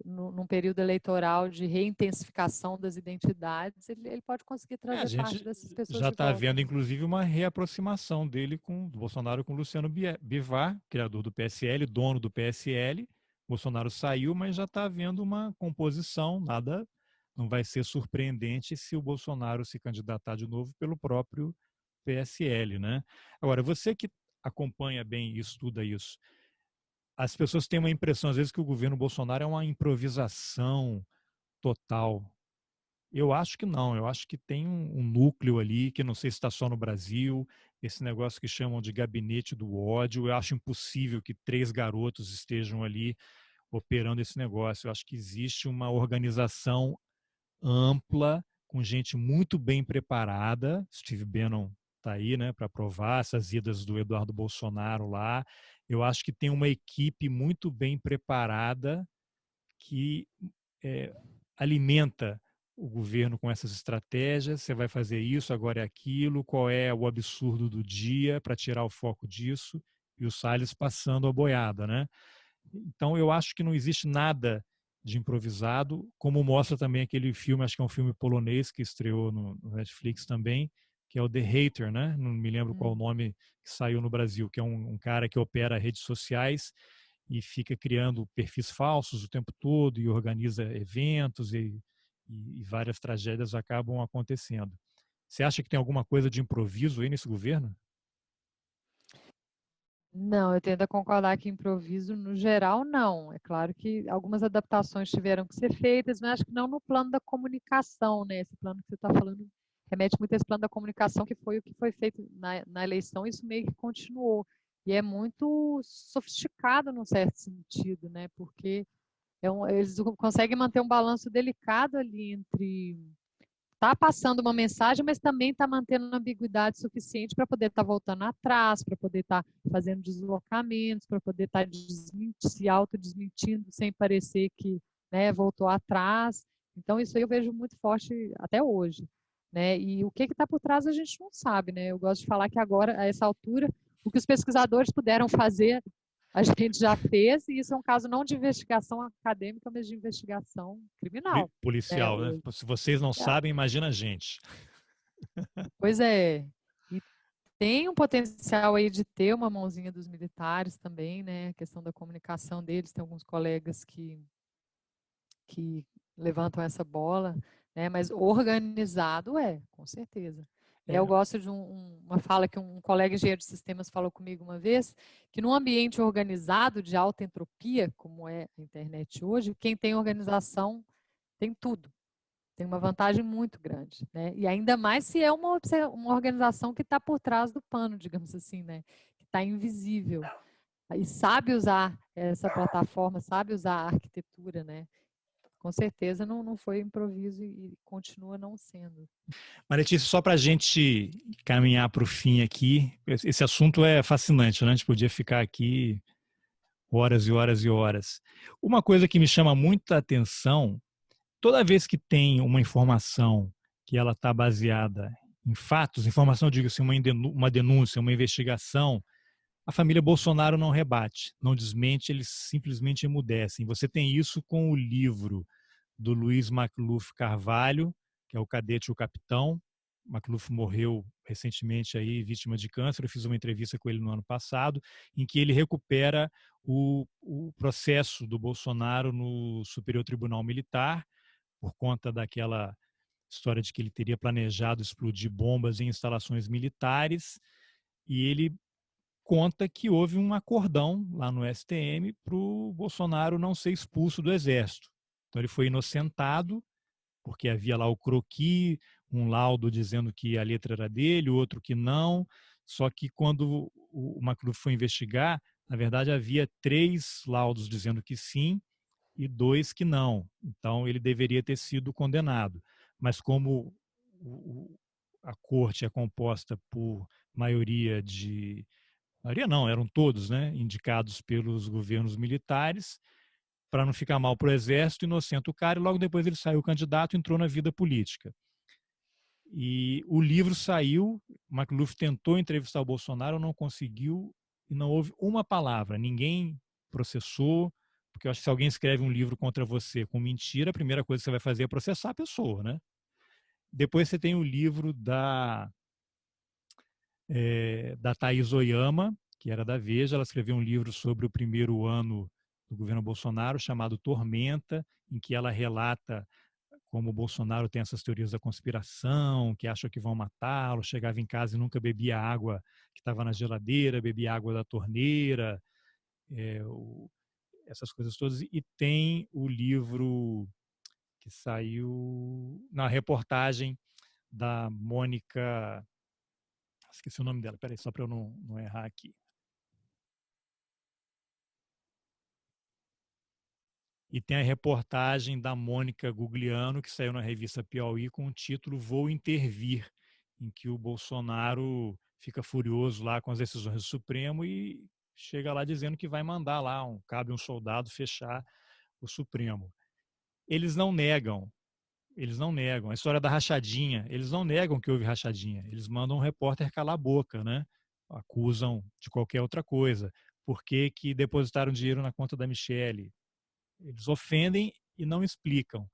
num período eleitoral de reintensificação das identidades, ele pode conseguir A trazer parte gente dessas pessoas já de está volta, vendo, né? inclusive, uma reaproximação dele do Bolsonaro com o Luciano Bivar, criador do PSL, dono do PSL. Bolsonaro saiu, mas já está havendo uma composição, nada, não vai ser surpreendente se o Bolsonaro se candidatar de novo pelo próprio PSL, né? Agora, você que acompanha bem e estuda isso, as pessoas têm uma impressão, às vezes, que o governo Bolsonaro é uma improvisação total. Eu acho que não, eu acho que tem um núcleo ali, que não sei se está só no Brasil, esse negócio que chamam de gabinete do ódio. Eu acho impossível que 3 garotos estejam ali operando esse negócio. Eu acho que existe uma organização ampla, com gente muito bem preparada. Steve Bannon está aí, né, para provar essas idas do Eduardo Bolsonaro lá. Eu acho que tem uma equipe muito bem preparada que é, alimenta o governo com essas estratégias. Você vai fazer isso, agora é aquilo, qual é o absurdo do dia para tirar o foco disso, e o Salles passando a boiada, né? Então eu acho que não existe nada de improvisado, como mostra também aquele filme, acho que é um filme polonês que estreou no Netflix também, que é o The Hater, né? Não me lembro qual o nome, que saiu no Brasil, que é um cara que opera redes sociais e fica criando perfis falsos o tempo todo e organiza eventos e várias tragédias acabam acontecendo. Você acha que tem alguma coisa de improviso aí nesse governo? Não, eu tento concordar que improviso, no geral, não. É claro que algumas adaptações tiveram que ser feitas, mas acho que não no plano da comunicação, né? Esse plano que você está falando remete muito a esse plano da comunicação, que foi o que foi feito na eleição, isso meio que continuou. E é muito sofisticado, num certo sentido, né? Porque eles conseguem manter um balanço delicado ali entre está passando uma mensagem, mas também está mantendo uma ambiguidade suficiente para poder estar voltando atrás, para poder estar fazendo deslocamentos, para poder estar se autodesmentindo sem parecer que, né, voltou atrás. Então, isso aí eu vejo muito forte até hoje. Né? E o que está por trás a gente não sabe. Né? Eu gosto de falar que agora, a essa altura, o que os pesquisadores puderam fazer, a gente já fez, e isso é um caso não de investigação acadêmica, mas de investigação criminal. Né? Policial, né? Se vocês não Policial. sabem, imagina a gente. Pois é. E tem um potencial aí de ter uma mãozinha dos militares também, né? A questão da comunicação deles, tem alguns colegas que levantam essa bola, né? Mas organizado com certeza. Eu É, gosto de uma fala que um colega engenheiro de sistemas falou comigo uma vez, que num ambiente organizado de alta entropia, como é a internet hoje, quem tem organização tem tudo. Tem uma vantagem muito grande, né? E ainda mais se é uma organização que está por trás do pano, digamos assim, né? Que está invisível. E sabe usar essa plataforma, sabe usar a arquitetura, né? Com certeza não foi improviso e continua não sendo. mas, Letícia, só para a gente caminhar para o fim aqui, esse assunto é fascinante, né? A gente podia ficar aqui horas e horas e horas. Uma coisa que me chama muita atenção, toda vez que tem uma informação que ela está baseada em fatos, informação, eu digo assim, uma denúncia, uma investigação, a família Bolsonaro não rebate, não desmente, eles simplesmente emudecem. Você tem isso com o livro do Luiz Macluf Carvalho, que é o Cadete e o Capitão. Macluf morreu recentemente aí, vítima de câncer. Eu fiz uma entrevista com ele no ano passado, em que ele recupera o processo do Bolsonaro no Superior Tribunal Militar, por conta daquela história de que ele teria planejado explodir bombas em instalações militares, e ele conta que houve um acordão lá no STM para o Bolsonaro não ser expulso do Exército. Então ele foi inocentado, porque havia lá o croquis, um laudo dizendo que a letra era dele, o outro que não. Só que quando o Macluf foi investigar, na verdade havia 3 laudos dizendo que sim e 2 que não. Então ele deveria ter sido condenado. Mas como a corte é composta por maioria de maioria não, eram todos, né, indicados pelos governos militares, para não ficar mal para o exército, inocenta o cara, e logo depois ele saiu candidato e entrou na vida política. E o livro saiu, McLuhan tentou entrevistar o Bolsonaro, não conseguiu, e não houve uma palavra, ninguém processou, porque eu acho que se alguém escreve um livro contra você com mentira, a primeira coisa que você vai fazer é processar a pessoa, né? Depois você tem o livro da Thaís Oyama, que era da Veja, ela escreveu um livro sobre o primeiro ano do governo Bolsonaro, chamado Tormenta, em que ela relata como o Bolsonaro tem essas teorias da conspiração, que acham que vão matá-lo, chegava em casa e nunca bebia água que estava na geladeira, bebia água da torneira, essas coisas todas. E tem o livro que saiu na reportagem da Mônica, esqueci o nome dela, peraí, só para eu não errar aqui. E tem a reportagem da Mônica Gugliano, que saiu na revista Piauí, com o título Vou Intervir, em que o Bolsonaro fica furioso lá com as decisões do Supremo e chega lá dizendo que vai mandar lá, cabe um soldado fechar o Supremo. Eles não negam a história da rachadinha, eles não negam que houve rachadinha, eles mandam um repórter calar a boca, né? Acusam de qualquer outra coisa. Por que que depositaram dinheiro na conta da Michelle? Eles ofendem e não explicam.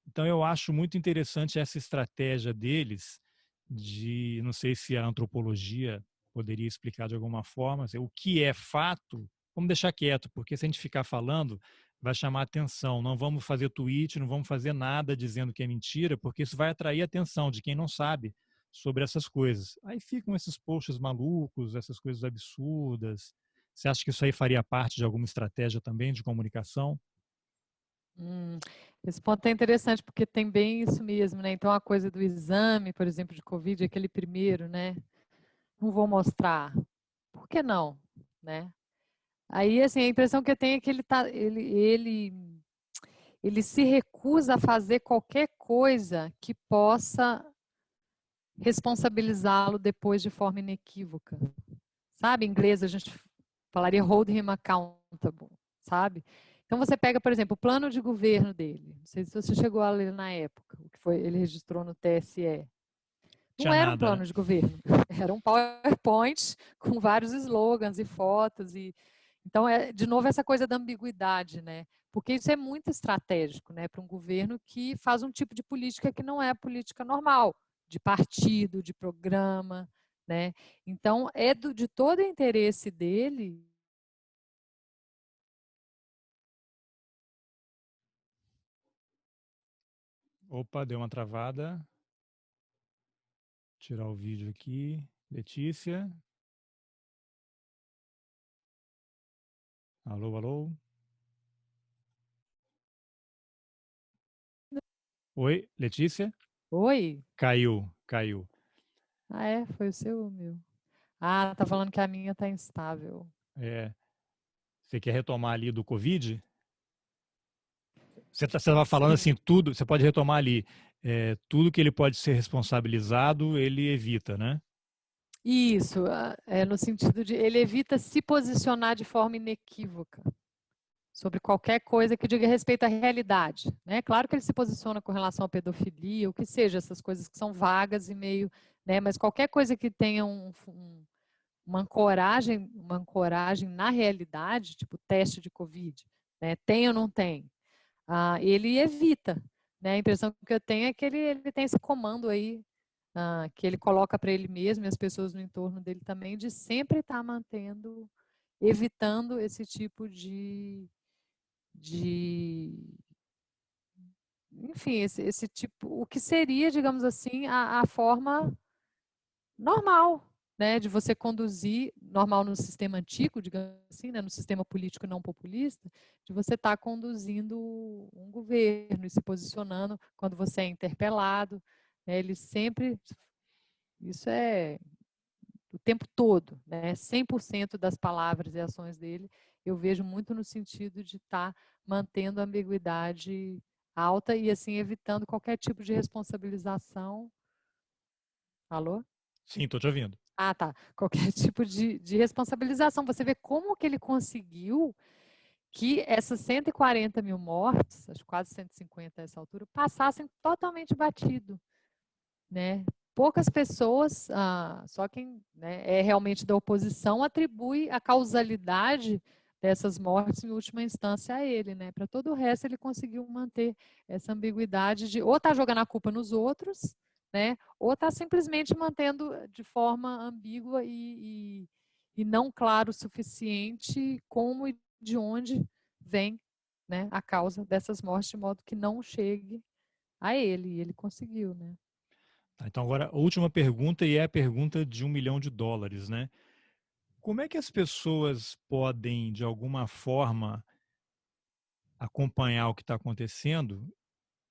Então, eu acho muito interessante essa estratégia deles de, não sei se a antropologia poderia explicar de alguma forma, o que é fato, vamos deixar quieto, porque se a gente ficar falando, vai chamar atenção. Não vamos fazer tweet, não vamos fazer nada dizendo que é mentira, porque isso vai atrair a atenção de quem não sabe sobre essas coisas. Aí ficam esses posts malucos, essas coisas absurdas. Você acha que isso aí faria parte de alguma estratégia também de comunicação? Esse ponto é interessante porque tem bem isso mesmo, né? Então a coisa do exame, por exemplo, de Covid, aquele primeiro, né? Não vou mostrar. Por que não, né? Aí, assim, a impressão que eu tenho é que ele se recusa a fazer qualquer coisa que possa responsabilizá-lo depois de forma inequívoca. Sabe, em inglês a gente falaria hold him accountable, sabe? Então você pega, por exemplo, o plano de governo dele. Não sei se você chegou a ler na época, o que foi, ele registrou no TSE. Não Tinha era um nada, plano né? de governo, era um PowerPoint com vários slogans e fotos então é de novo essa coisa da ambiguidade, né? Porque isso é muito estratégico, né, para um governo que faz um tipo de política que não é a política normal, de partido, de programa, né? Então é de todo interesse dele. Opa, deu uma travada. Tirar o vídeo aqui. Letícia. Alô, alô. Oi, Letícia? Oi? Caiu. Ah, é? Foi o seu ou o meu? Ah, tá falando que a minha tá instável. É, você quer retomar ali do Covid? Você estava falando Sim. assim, tudo, você pode retomar ali, tudo que ele pode ser responsabilizado, ele evita, né? Isso, é no sentido de ele evita se posicionar de forma inequívoca sobre qualquer coisa que diga respeito à realidade, né? Claro que ele se posiciona com relação à pedofilia, o que seja, essas coisas que são vagas e meio, né? Mas qualquer coisa que tenha uma ancoragem na realidade, tipo teste de Covid, né? Tem ou não tem? Ele evita, né? A impressão que eu tenho é que ele tem esse comando aí, que ele coloca para ele mesmo e as pessoas no entorno dele também, de sempre estar evitando esse tipo de enfim, esse tipo, o que seria, digamos assim, a forma normal, né, de você conduzir, normal no sistema antigo, digamos assim, né, no sistema político não populista, de você estar conduzindo um governo e se posicionando quando você é interpelado, né, ele sempre, isso é o tempo todo, né, 100% das palavras e ações dele, eu vejo muito no sentido de estar mantendo a ambiguidade alta e assim evitando qualquer tipo de responsabilização. Alô? Sim, estou te ouvindo. Ah, tá. Qualquer tipo de responsabilização. Você vê como que ele conseguiu que essas 140 mil mortes, acho quase 150 a essa altura, passassem totalmente batido, né? Poucas pessoas, só quem, né, é realmente da oposição, atribui a causalidade dessas mortes em última instância a ele, né? Para todo o resto ele conseguiu manter essa ambiguidade de ou tá jogando a culpa nos outros, né? Ou está simplesmente mantendo de forma ambígua e não claro o suficiente como e de onde vem, né, a causa dessas mortes, de modo que não chegue a ele. E ele conseguiu, né? Tá, então agora a última pergunta, e é a pergunta de $1 milhão, né? Como é que as pessoas podem, de alguma forma, acompanhar o que está acontecendo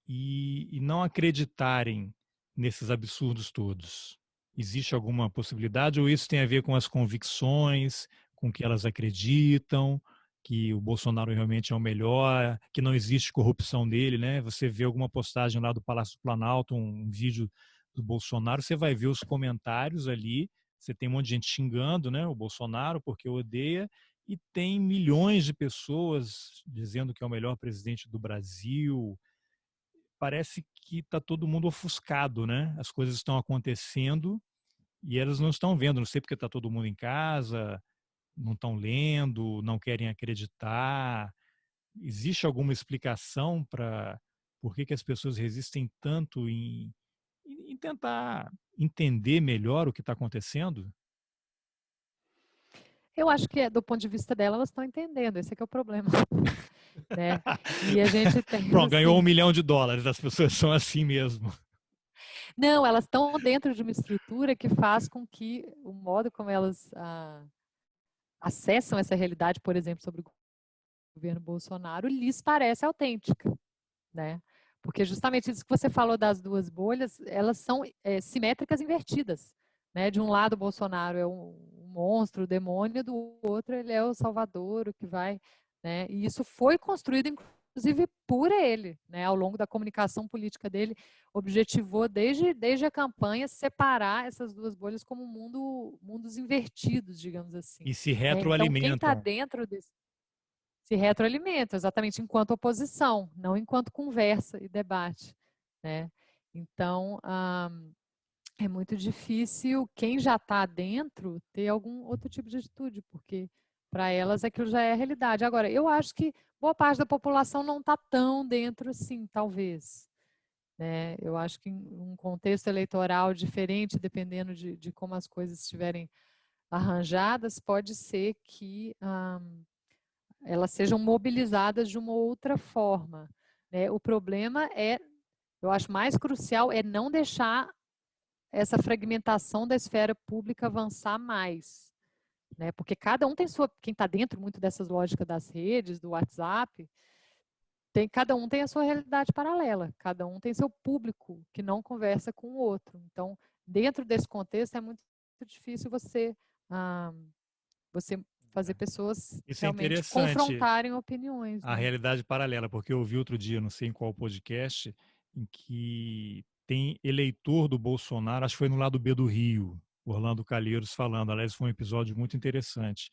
e não acreditarem nesses absurdos todos? Existe alguma possibilidade ou isso tem a ver com as convicções, com que elas acreditam, que o Bolsonaro realmente é o melhor, que não existe corrupção dele, né? Você vê alguma postagem lá do Palácio do Planalto, um vídeo do Bolsonaro, você vai ver os comentários ali, você tem um monte de gente xingando, né, o Bolsonaro porque odeia, e tem milhões de pessoas dizendo que é o melhor presidente do Brasil. Parece que está todo mundo ofuscado, né? As coisas estão acontecendo e elas não estão vendo. Não sei porque está todo mundo em casa, não estão lendo, não querem acreditar. Existe alguma explicação para por que as pessoas resistem tanto em tentar entender melhor o que está acontecendo? Eu acho que do ponto de vista dela, elas estão entendendo, esse é que é o problema, né? E a gente tem, Pronto, ganhou $1 assim, milhão, as pessoas são assim mesmo. não, elas estão dentro de uma estrutura que faz com que o modo como elas acessam essa realidade, por exemplo, sobre o governo Bolsonaro, lhes parece autêntica, né? Porque justamente isso que você falou das duas bolhas, elas são simétricas invertidas, né? De um lado, o Bolsonaro é um monstro, o demônio, do outro ele é o salvador, o que vai, né? E isso foi construído, inclusive, por ele, né? Ao longo da comunicação política dele, objetivou desde a campanha separar essas duas bolhas como mundos invertidos, digamos assim, E se né? Então, quem está retroalimentam. dentro desse se retroalimenta, exatamente enquanto oposição, não enquanto conversa e debate, né? Então, é muito difícil quem já está dentro ter algum outro tipo de atitude, porque para elas aquilo já é a realidade. Agora, eu acho que boa parte da população não está tão dentro assim, talvez. Né? Eu acho que em um contexto eleitoral diferente, dependendo de como as coisas estiverem arranjadas, pode ser que elas sejam mobilizadas de uma outra forma. Né? O problema é, eu acho mais crucial, é não deixar essa fragmentação da esfera pública avançar mais. Né? Porque cada um tem sua, quem está dentro muito dessas lógicas das redes, do WhatsApp, cada um tem a sua realidade paralela, cada um tem seu público que não conversa com o outro. Então, dentro desse contexto, é muito difícil você fazer pessoas Isso é realmente interessante, confrontarem opiniões. a Né? realidade paralela, porque eu ouvi outro dia, não sei em qual podcast, em que tem eleitor do Bolsonaro, acho que foi no lado B do Rio, Orlando Calheiros falando, aliás, foi um episódio muito interessante,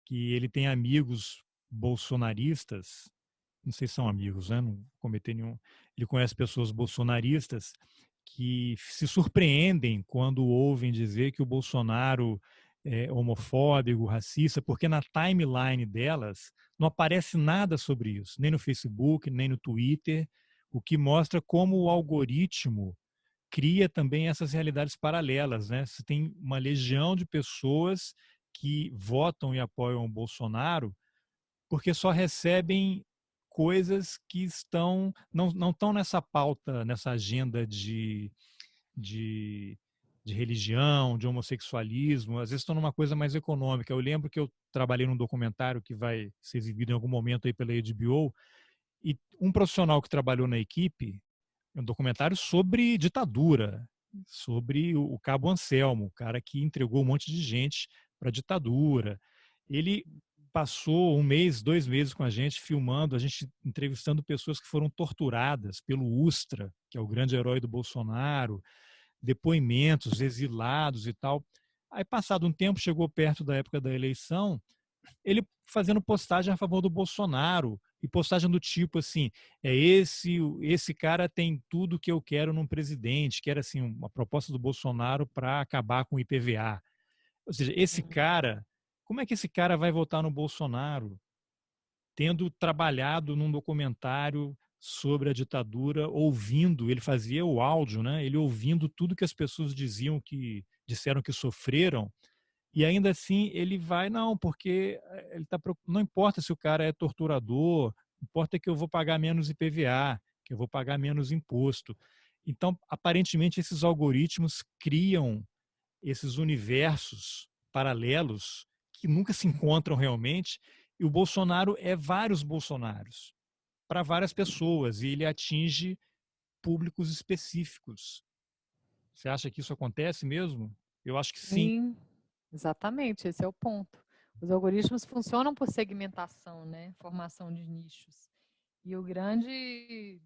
que ele tem amigos bolsonaristas, não sei se são amigos, né? Não cometei nenhum. Ele conhece pessoas bolsonaristas que se surpreendem quando ouvem dizer que o Bolsonaro é homofóbico, racista, porque na timeline delas não aparece nada sobre isso, nem no Facebook, nem no Twitter, o que mostra como o algoritmo cria também essas realidades paralelas, né? Você tem uma legião de pessoas que votam e apoiam o Bolsonaro porque só recebem coisas que não estão nessa pauta, nessa agenda de, de religião, de homossexualismo, às vezes estão numa coisa mais econômica. Eu lembro que eu trabalhei num documentário que vai ser exibido em algum momento aí pela HBO, e um profissional que trabalhou na equipe, um documentário sobre ditadura, sobre o Cabo Anselmo, o cara que entregou um monte de gente para a ditadura. Ele passou 1 mês, 2 meses com a gente filmando, a gente entrevistando pessoas que foram torturadas pelo Ustra, que é o grande herói do Bolsonaro, depoimentos, exilados e tal. Aí, passado um tempo, chegou perto da época da eleição, ele fazendo postagem a favor do Bolsonaro, e postagem do tipo assim, esse cara tem tudo que eu quero num presidente, que era assim, uma proposta do Bolsonaro para acabar com o IPVA. Ou seja, esse cara, como é que esse cara vai votar no Bolsonaro, tendo trabalhado num documentário sobre a ditadura, ouvindo, ele fazia o áudio, né? Ele ouvindo tudo que as pessoas disseram que sofreram, e ainda assim ele vai, não, porque não importa se o cara é torturador, importa que eu vou pagar menos IPVA, que eu vou pagar menos imposto. Então, aparentemente, esses algoritmos criam esses universos paralelos que nunca se encontram realmente, e o Bolsonaro é vários Bolsonaros para várias pessoas, e ele atinge públicos específicos. Você acha que isso acontece mesmo? Eu acho que sim. Sim, exatamente, esse é o ponto. Os algoritmos funcionam por segmentação, né? Formação de nichos. E o grande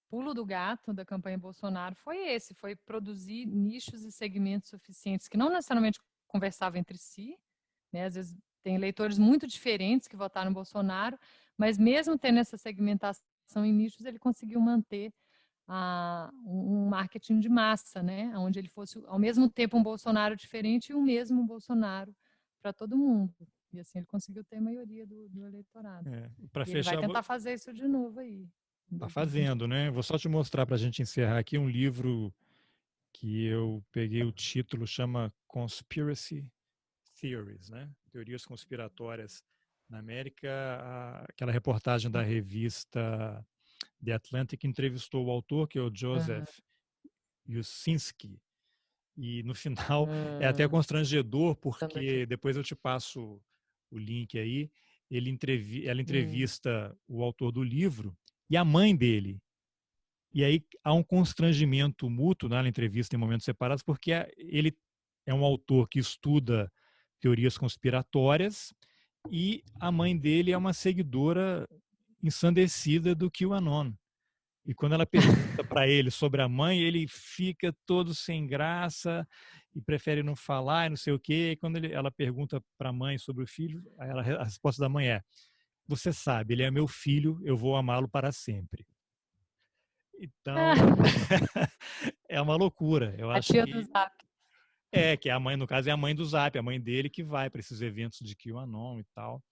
pulo do gato da campanha Bolsonaro foi esse, foi produzir nichos e segmentos suficientes que não necessariamente conversavam entre si, né? Às vezes tem eleitores muito diferentes que votaram no Bolsonaro, mas mesmo tendo essa segmentação em nichos, ele conseguiu manter um marketing de massa, né? Onde ele fosse ao mesmo tempo um Bolsonaro diferente e o mesmo Bolsonaro para todo mundo. E assim ele conseguiu ter a maioria do eleitorado. Para E ele vai fechar, tentar fazer isso de novo aí. tá fazendo, né? Vou só te mostrar para a gente encerrar aqui um livro que eu peguei o título, chama Conspiracy Theories, né? Teorias conspiratórias na América. Aquela reportagem da revista The Atlantic entrevistou o autor, que é o Joseph Yusinski, e no final é até constrangedor, porque depois eu te passo o link aí, ela entrevista o autor do livro e a mãe dele. E aí há um constrangimento mútuo na entrevista em momentos separados, porque ele é um autor que estuda teorias conspiratórias e a mãe dele é uma seguidora ensandecida do QAnon. E quando ela pergunta para ele sobre a mãe, ele fica todo sem graça e prefere não falar e não sei o quê. E quando ela pergunta para a mãe sobre o filho, a resposta da mãe é: você sabe, ele é meu filho, eu vou amá-lo para sempre. Então, é uma loucura. Eu A acho tia do que Zap. que a mãe, no caso, é a mãe do Zap, a mãe dele que vai para esses eventos de QAnon e tal.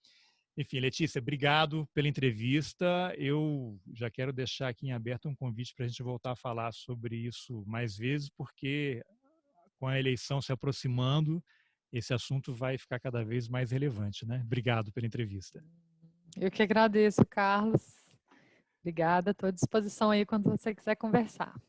Enfim, Letícia, obrigado pela entrevista. Eu já quero deixar aqui em aberto um convite para a gente voltar a falar sobre isso mais vezes, porque com a eleição se aproximando, esse assunto vai ficar cada vez mais relevante, né? Obrigado pela entrevista. Eu que agradeço, Carlos. Obrigada, estou à disposição aí quando você quiser conversar.